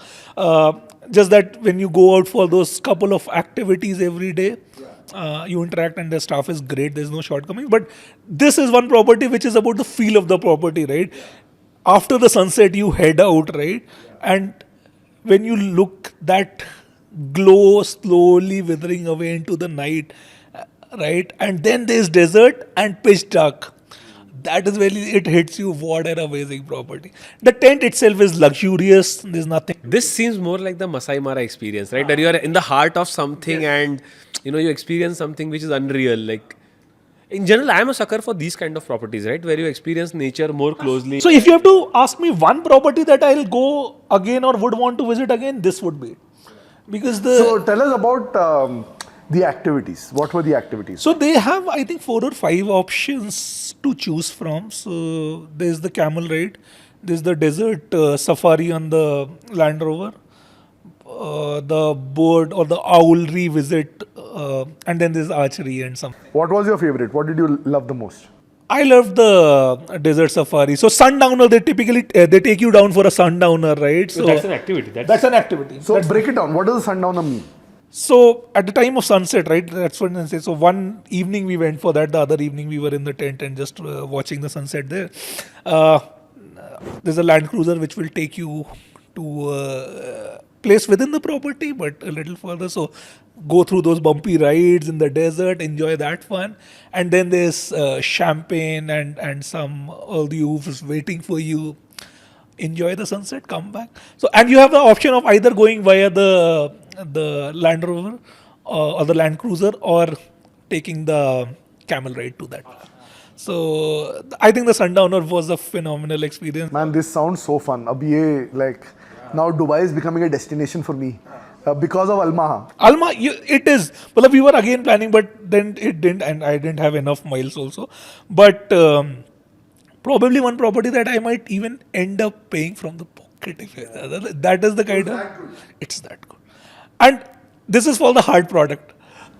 Just that when you go out for those couple of activities every day, you interact and the staff is great. There's no shortcomings. But this is one property which is about the feel of the property, right? After the sunset, you head out, right? And when you look that glow slowly withering away into the night, right? And then there's desert and pitch dark. That is when it hits you. What an amazing property. The tent itself is luxurious. There's nothing. This seems more like the Masai Mara experience, right? That you are in the heart of something, and you experience something which is unreal. Like in general, I am a sucker for these kind of properties, right? Where you experience nature more closely. So if you have to ask me one property that I'll go again or would want to visit again, this would be it. Because So tell us about the activities. What were the activities? So they have, I think, 4 or 5 options to choose from. So there's the camel ride, there's the desert safari on the Land Rover, the bird or the owl revisit, and then there's archery and some. What was your favorite? What did you love the most? I love the desert safari. So sundowner, they typically they take you down for a sundowner, right? So that's an activity. that's an activity. So break it down. What does a sundowner mean? So at the time of sunset, right? That's when I say. So one evening we went for that. The other evening we were in the tent and just watching the sunset there. There's a Land Cruiser which will take you to a place within the property, but a little further. So go through those bumpy rides in the desert, enjoy that fun, and then there's champagne and some hors waiting for you. Enjoy the sunset, come back. So and you have the option of either going via the Land Rover or the Land Cruiser, or taking the camel ride to that. So I think the sundowner was a phenomenal experience. Man, this sounds so fun. Ab ye, like, now Dubai is becoming a destination for me because of Almaha. It is. Well, we were again planning, but then it didn't, and I didn't have enough miles also. But probably one property that I might even end up paying from the pocket. That is the kind of. It's that good. And this is for the hard product.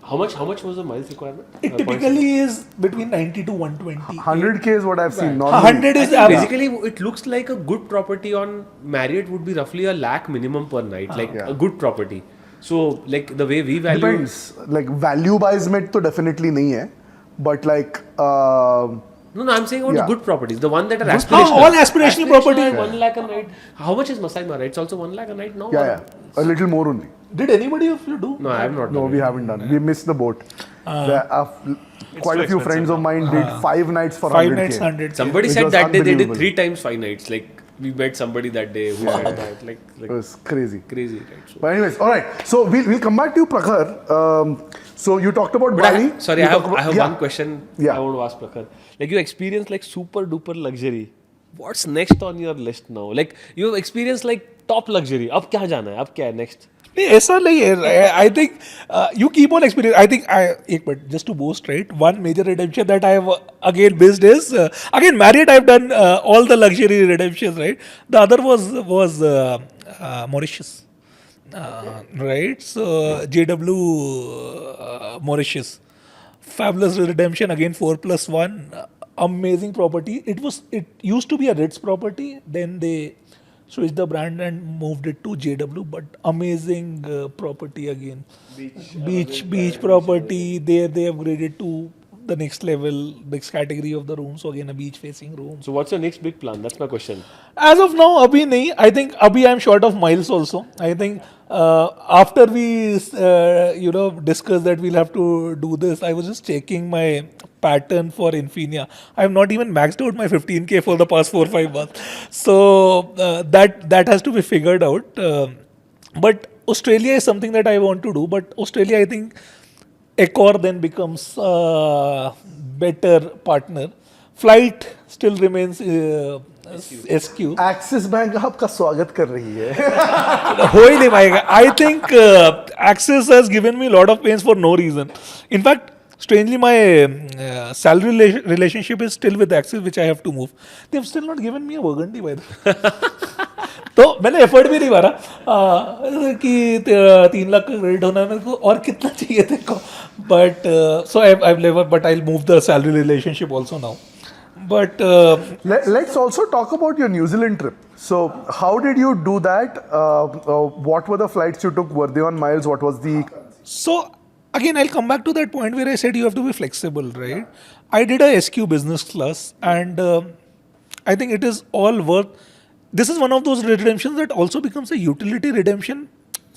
How much was the miles requirement? It typically is between 90 to 120. 100K is what I've seen. Normally. 100 is average. Basically, it looks like a good property on Marriott would be roughly a lakh minimum per night, like a good property. So, like the way we value. Depends. Like value buys में तो definitely नहीं है, but like. No, I'm saying about Yeah. the good properties, the one that are aspirational. All aspirational property. 1 lakh a night. How much is Masai Mara? It's also 1 lakh a night now? Yeah. A little more only. Did anybody of you do? No, I have not. No, done we it. haven't done. We missed the boat. Quite a few expensive friends of mine did 5 nights for 5 100K. nights, 100. Somebody Which said was that day they did unbelievable. 3 times 5 nights. Like we met somebody that day who said that. Like It was crazy. crazy, right? So, But anyways, all right. So we'll come back to you, Prakhar. So you talked about but Bali. sorry, You I have, talked about- I have yeah. one question Yeah. I want to ask Prakhar. Like you experienced like super duper luxury. What's next on your list now? Like you have experienced like top luxury. अब क्या जाना है? अब क्या है next? नहीं, ऐसा नहीं है. I think you keep on experience. I think एक minute, just to boast, right? One major redemption that I have again missed is again Marriott. I've done all the luxury redemptions, right? The other was Mauritius, right? So JW Mauritius, fabulous redemption again 4+1, amazing property. It used to be a Ritz property, then they switched the brand and moved it to JW, but amazing property again. Beach property. There they upgraded to the next level, next category of the room. So again a beach facing room. So what's your next big plan? That's my question. As of now, abhi nahi. I think abhi I'm short of miles also. I think after we discuss that we'll have to do this, I was just checking my pattern for Infinia. I have not even maxed out my 15K for the past 4-5 months. So that has to be figured out. But Australia is something that I want to do. But Australia, I think, Accor then becomes a better partner. Flight still remains SQ. Axis Bank आपका स्वागत कर रही है. हो ही नहीं पाएगा. I think Axis has given me a lot of pains for no reason. In fact, strangely, my salary relationship is still with Axis, which I have to move. They have still not given me a Burgundy, by the way. तो मैंने effort भी नहीं मारा कि 3 लाख का credit होना है मेरे को और कितना चाहिए तेरे को. But so I never, but I move the salary relationship also now. But Let's also talk about your New Zealand trip. So how did you do that? What were the flights you took? Were they on miles? What was the... So again, I'll come back to that point where I said you have to be flexible, right? I did a SQ business class, and I think it is all worth. This is one of those redemptions that also becomes a utility redemption.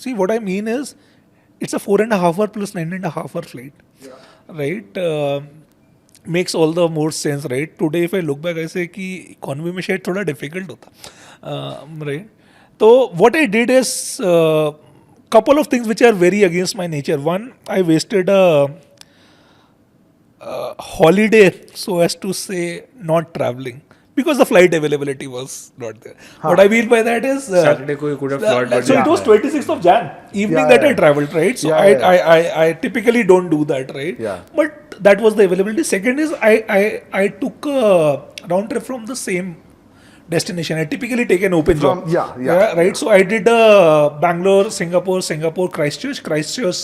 See, what I mean is, it's a 4.5 hour plus 9.5 hour flight, right? Makes all the more sense, right? Today, if I look back, I say कि economy में शायद थोड़ा difficult होता, right? So what I did is couple of things which are very against my nature. One, I wasted a holiday, so as to say, not traveling. Because the flight availability was not there. What I mean by that is Saturday ko you could have flown, but so it was 26th of Jan evening that I traveled, right? So I typically don't do that, right? Yeah. But that was the availability. Second is I took a round trip from the same destination. I typically take an open job. Right. So I did Bangalore, Singapore, Christchurch,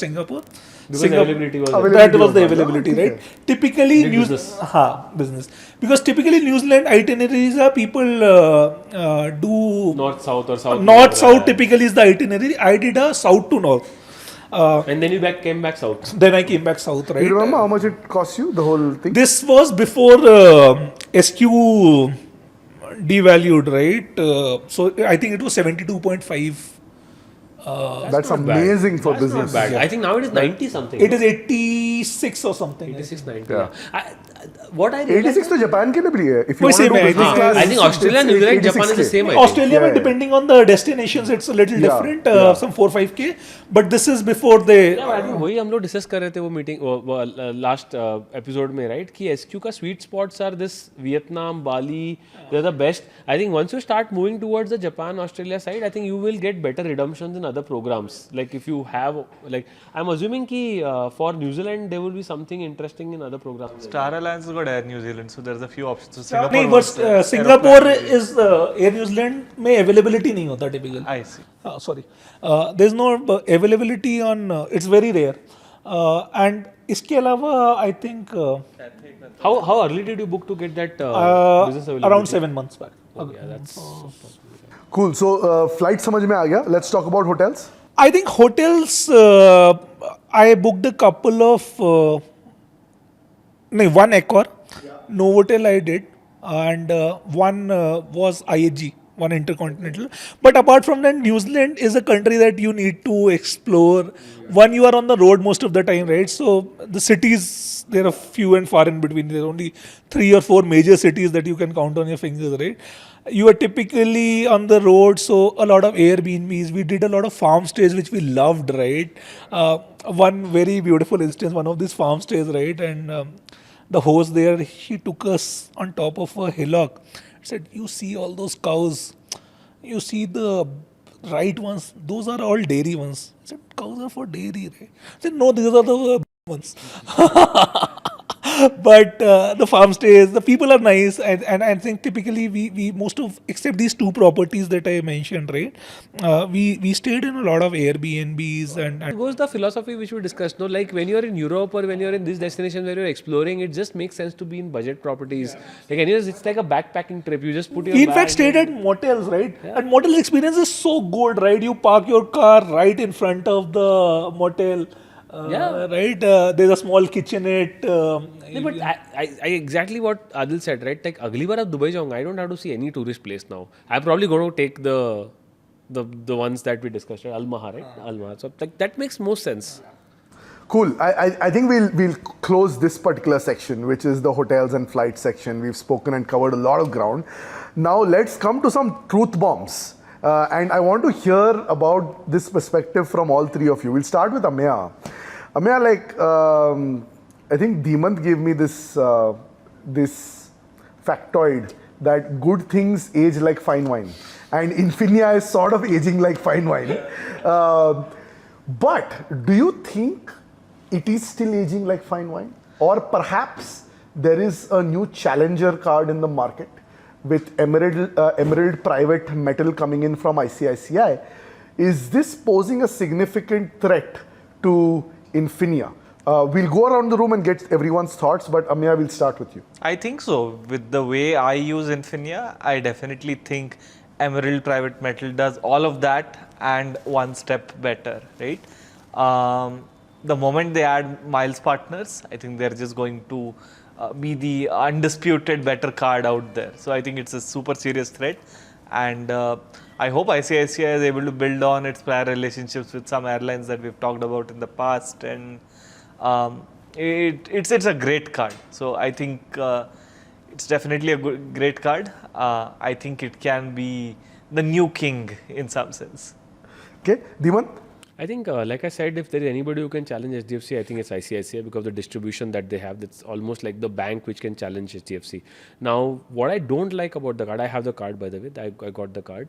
Singapore. because availability was That was the availability, okay. right? Typically, business. Because typically New Zealand itineraries are people do north south or south. north south. Typically is the itinerary. I did a south to north. And then you came back south. Then I came back south, right? You remember how much it cost you, the whole thing? This was before SQ devalued, right? So I think it was 72.5. That's amazing for That's business. not bad. I think now it is 90 something. It is 86 or something. 86, 90. Yeah. What I realized 86 तो Japan के लिए भी है. If you वही want to same do है, I business think. class, I think Australia, New Zealand, Japan is the same. I think. Australia, Yeah. depending on the destinations, it's a little Yeah. different. Some 4-5K. But this is before they. Yeah, I think वही हम लोग discuss कर रहे थे वो meeting last episode में, right? कि SQ का sweet spots are this Vietnam, Bali, they are the best. I think once you start moving towards the Japan Australia side, I think you will get better redemptions in other programmes. Like if you have, like I am assuming कि for New Zealand there will be something interesting in other programmes. Star Alliance has got Air New Zealand, so there's a few options. So नहीं, Singapore but Singapore is Air New Zealand में availability नहीं होता typical. I see. Sorry, there's no availability on. It's very rare. And इसके अलावा I think How early did you book to get that business availability? around 7 months back. Yeah, that's Cool. So flight समझ में आ गया. Let's talk about hotels. I think hotels, I booked a couple of, one Accor, Novotel I did, and one was IAG, one Intercontinental. But apart from that, New Zealand is a country that you need to explore. One, you are on the road most of the time, right? So the cities, there are few and far in between. There are only 3 or 4 major cities that you can count on your fingers, right? You are typically on the road, so a lot of Airbnbs. We did a lot of farm stays, which we loved, right? One very beautiful instance, one of these farm stays, right? And the host there, he took us on top of a hillock. Said, "You see all those cows? You see the right ones? Those are all dairy ones." I said, "Cows are for dairy, right?" I said, "No, these are the ones." But the farm stays, the people are nice, and I think typically we most of, except these 2 properties that I mentioned, right? We stayed in a lot of Airbnbs and It goes the philosophy which we discussed. No, like when you're in Europe or when you're in this destination where you're exploring, it just makes sense to be in budget properties. Like anyways, it's like a backpacking trip. You just put your we in bag fact stayed at motels, right? And motels experience is so good, right? You park your car right in front of the motel. Right. There's a small kitchenette. Yeah, but I exactly what Adil said, right? Like अगली बार अब Dubai जाऊंगा, I don't have to see any tourist place now. I'm probably going to take the ones that we discussed, right? Al Maha, right? Al Maha. So like that makes most sense. Cool. I think we'll close this particular section, which is the hotels and flight section. We've spoken and covered a lot of ground. Now let's come to some truth bombs. And I want to hear about this perspective from all 3 of you. We'll start with Ameya. Ameya, like, I think Dhimant gave me this factoid that good things age like fine wine. And Infinia is sort of aging like fine wine. But do you think it is still aging like fine wine? Or perhaps there is a new challenger card in the market with Emeralde Private Metal coming in from ICICI. Is this posing a significant threat to Infinia? We'll go around the room and get everyone's thoughts, but Ameya, we'll start with you. I think so. With the way I use Infinia, I definitely think Emeralde Private Metal does all of that and one step better, right? The moment they add miles partners, I think they're just going to be the undisputed better card out there. So I think it's a super serious threat, and I hope ICICI is able to build on its prior relationships with some airlines that we've talked about in the past, and it's a great card. So I think it's definitely a great card. I think it can be the new king in some sense. Okay, Dhimant? I think, like I said, if there is anybody who can challenge HDFC, I think it's ICICI because of the distribution that they have. That's almost like the bank which can challenge HDFC. Now, what I don't like about the card, I have the card by the way, I got the card.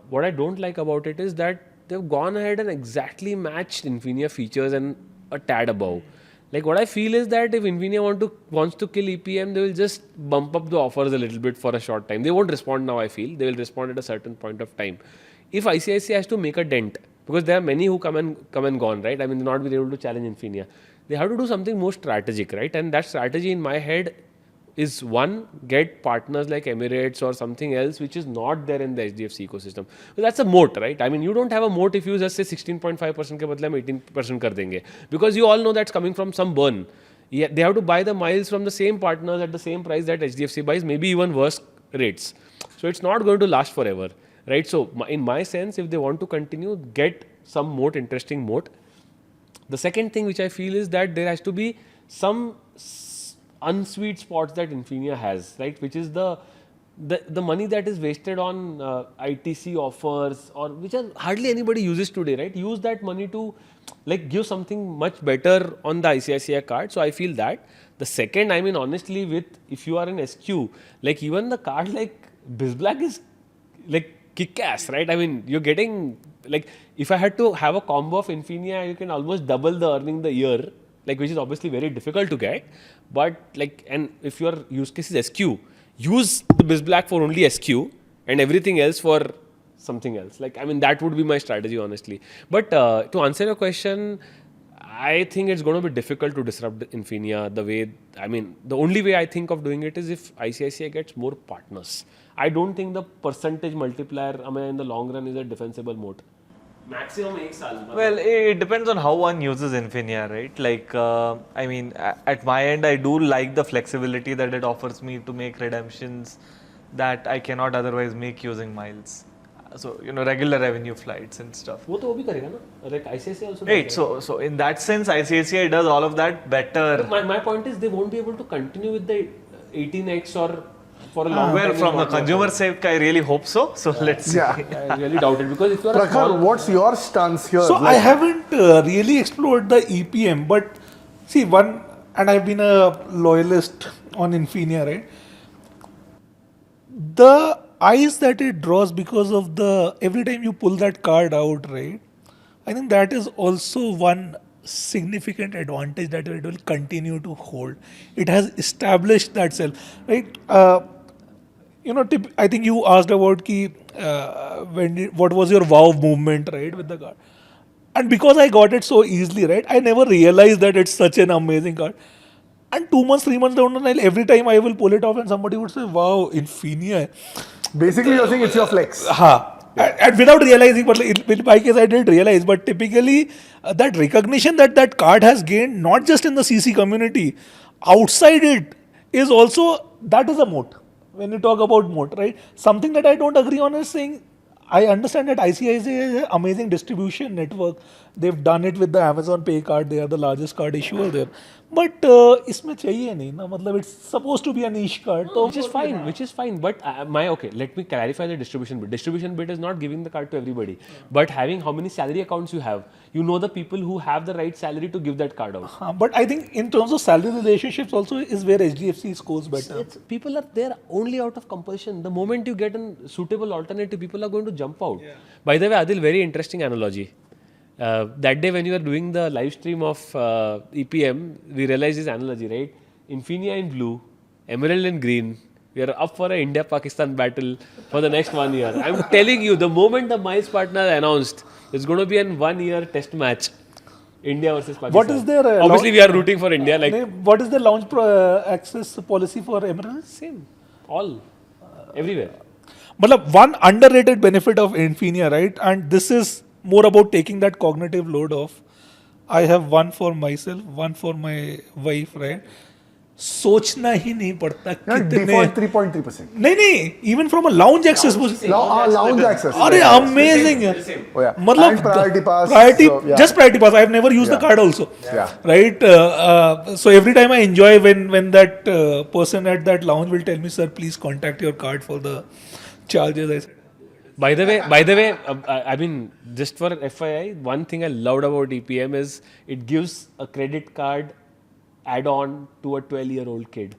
What I don't like about it is that they've gone ahead and exactly matched Infinia features and a tad above. Like what I feel is that if Infinia wants to kill EPM, they will just bump up the offers a little bit for a short time. They won't respond now, I feel. They will respond at a certain point of time. If ICICI has to make a dent, because there are many who come and gone, right? I mean, not be able to challenge Infinia. They have to do something more strategic, right? And that strategy in my head is one, get partners like Emirates or something else which is not there in the HDFC ecosystem. So that's a moat, right? I mean, you don't have a moat if you just say 16.5% ke badle hum 18% kar denge. Because you all know that's coming from some burn. Yeah, they have to buy the miles from the same partners at the same price that HDFC buys, maybe even worse rates. So it's not going to last forever. Right, so in my sense, if they want to continue, get some moat, interesting moat. The second thing which I feel is that there has to be some unsweet spots that Infinia has, right? Which is the money that is wasted on ITC offers, or which hardly anybody uses today, right? Use that money to like give something much better on the ICICI card. So I feel that. The second, I mean, honestly, if you are an SQ, like even the card like BizBlack is like kick-ass, right? I mean, you're getting, like, if I had to have a combo of Infinia, you can almost double the earning the year, like, which is obviously very difficult to get. But, like, and if your use case is SQ, use the BizBlack for only SQ and everything else for something else. Like, I mean, that would be my strategy, honestly. But to answer your question, I think it's going to be difficult to disrupt Infinia the way, the only way I think of doing it is if ICICI gets more partners. I don't think the percentage multiplier in the long run is a defensible moat. Maximum 1 saal. Well, it depends on how one uses Infinia, right? Like, at my end, I do like the flexibility that it offers me to make redemptions that I cannot otherwise make using miles. So, regular revenue flights and stuff. वो तो वो भी करेगा ना? Like ICICI also. Right. So in that sense, ICICI does all of that better. But my point is they won't be able to continue with the 18x or for a long time. Well, from the consumer sake, I really hope so. So let's see. Yeah. I really doubt it because if you are a Prakhar, small, what's your stance here? So I haven't really explored the EPM, but see and I've been a loyalist on Infinia, right? The eyes that it draws because of every time you pull that card out, right? I think that is also one significant advantage that it will continue to hold. It has established that self, right? I think you asked about what was your wow movement, right, with the card? And because I got it so easily, right, I never realized that it's such an amazing card. And 2 months, 3 months down the line, every time I will pull it off and somebody would say, wow, Infinia. Basically, you're saying it's your flex. And without realizing, but in my case, I didn't realize. But typically, that recognition that card has gained, not just in the CC community, outside it is also, that is a moat. When you talk about moat, right? Something that I don't agree on is saying, I understand that ICICI is an amazing distribution network. They've done it with the Amazon Pay card. They are the largest card issuer there. But इसमें चाहिए नहीं ना, मतलब it's supposed to be a niche card. which is fine. But let me clarify the distribution bit. Distribution bit is not giving the card to everybody, but having how many salary accounts you have. You know the people who have the right salary to give that card out. But I think in terms of salary relationships also is where HDFC scores better. People are there only out of compulsion. The moment you get a suitable alternative, people are going to jump out. Yeah. By the way, Adil, very interesting analogy. That day when you were doing the live stream of EPM, we realized this analogy, right? Infinia in blue, Emerald in green. We are up for an India-Pakistan battle for the next 1 year. I'm telling you, the moment the Miles partner announced, it's going to be a 1 year test match. India versus Pakistan. What is their obviously we are rooting for India. What is the launch access policy for Emerald? Same, all, everywhere. But one underrated benefit of Infinia, right? And this is more about taking that cognitive load off. I have one for myself, one for my wife, right? सोचना ही नहीं पड़ता कितने 3.3%. नहीं even from a lounge access lounge access. अरे amazing है. Oh yeah. मतलब and priority pass. Just priority pass. I've never used the card also. Yeah. Right. So every time I enjoy when that person at that lounge will tell me, sir, please contact your card for the charges. I said. By the way, just for FYI, one thing I loved about EPM is it gives a credit card add-on to a 12-year-old kid.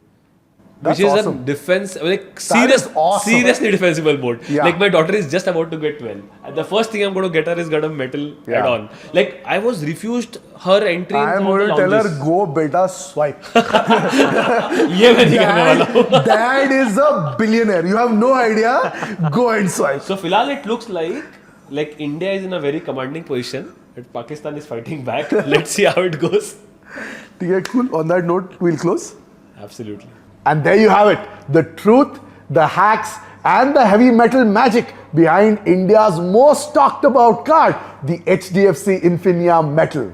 That's which is awesome. a defense, Awesome. seriously defensible mode. Yeah. Like my daughter is just about to get 12. And the first thing I'm going to get her is got a metal add-on. Like I was refused her entry. I'm going to tell her, go beta swipe. ये मैं नहीं करने वाला हूँ. Dad is a billionaire. You have no idea. Go and swipe. So फिलहाल it looks like India is in a very commanding position. But Pakistan is fighting back. Let's see how it goes. Okay, cool. On that note, we'll close. Absolutely. And there you have it. The truth, the hacks, and the heavy metal magic behind India's most talked about card, the HDFC Infinia Metal.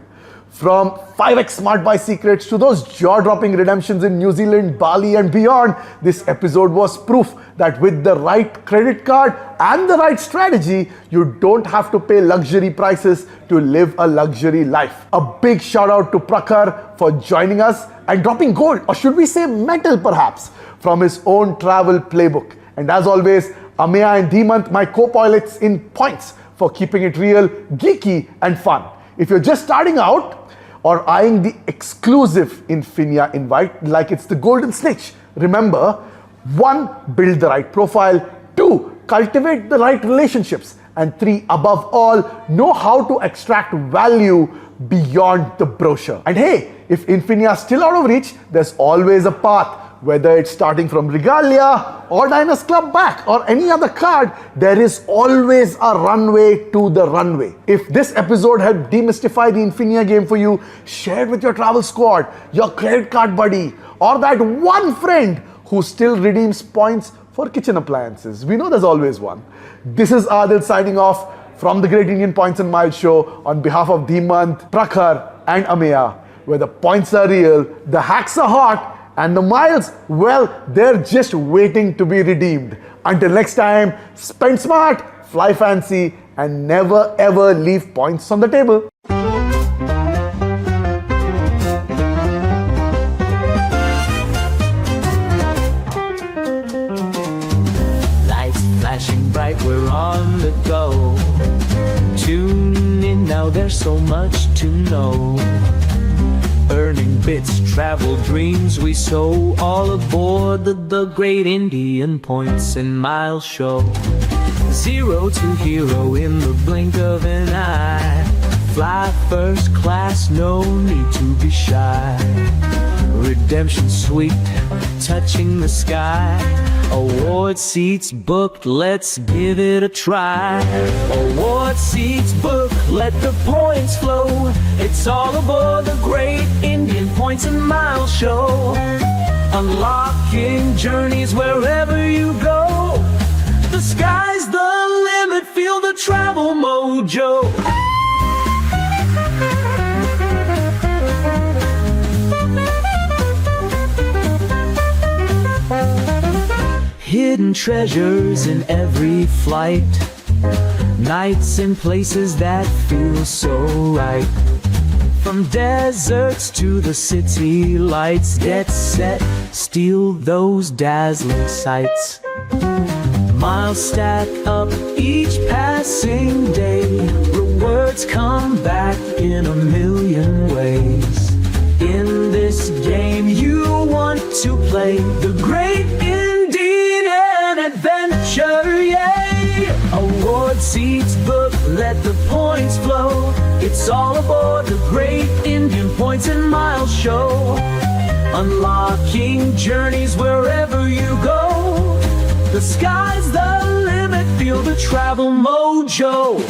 From 5x SmartBuy secrets to those jaw-dropping redemptions in New Zealand, Bali and beyond, this episode was proof that with the right credit card and the right strategy, you don't have to pay luxury prices to live a luxury life. A big shout out to Prakhar for joining us and dropping gold, or should we say metal perhaps, from his own travel playbook. And as always, Ameya and Dhimant, my co-pilots in points for keeping it real, geeky and fun. If you're just starting out, or eyeing the exclusive Infinia invite like it's the golden snitch, remember, 1, build the right profile, 2, cultivate the right relationships, and 3, above all, know how to extract value beyond the brochure. And hey, if Infinia is still out of reach, there's always a path. Whether it's starting from Regalia or Diners Club back or any other card, there is always a runway to the runway. If this episode helped demystify the Infinia game for you, share it with your travel squad, your credit card buddy, or that one friend who still redeems points for kitchen appliances. We know there's always one. This is Adil signing off from the Great Indian Points and Miles Show on behalf of Dhimant, Prakhar and Ameya, where the points are real, the hacks are hot, and the miles, well, they're just waiting to be redeemed. Until next time, spend smart, fly fancy, and never ever leave points on the table. Lights flashing bright, we're on the go. Tune in now, there's so much to know. Earning bits, travel dreams we sow, all aboard the Great Indian Points and Miles Show. Zero to hero in the blink of an eye. Fly first class, no need to be shy. Redemption sweet, touching the sky. Award seats booked, let's give it a try. Award seats booked, let the points flow. It's all aboard the Great Indian Points and Miles Show. Unlocking journeys wherever you go. The sky's the limit, feel the travel mojo. Hidden treasures in every flight. Nights in places that feel so right. From deserts to the city lights. Get set, steal those dazzling sights. Miles stack up each passing day. Rewards come back in a million ways. In this game you want to play the Great Indian Adventure, yay! Award seats booked, let the points flow. It's all aboard the Great Indian Points and Miles Show. Unlocking journeys wherever you go. The sky's the limit, feel the travel mojo.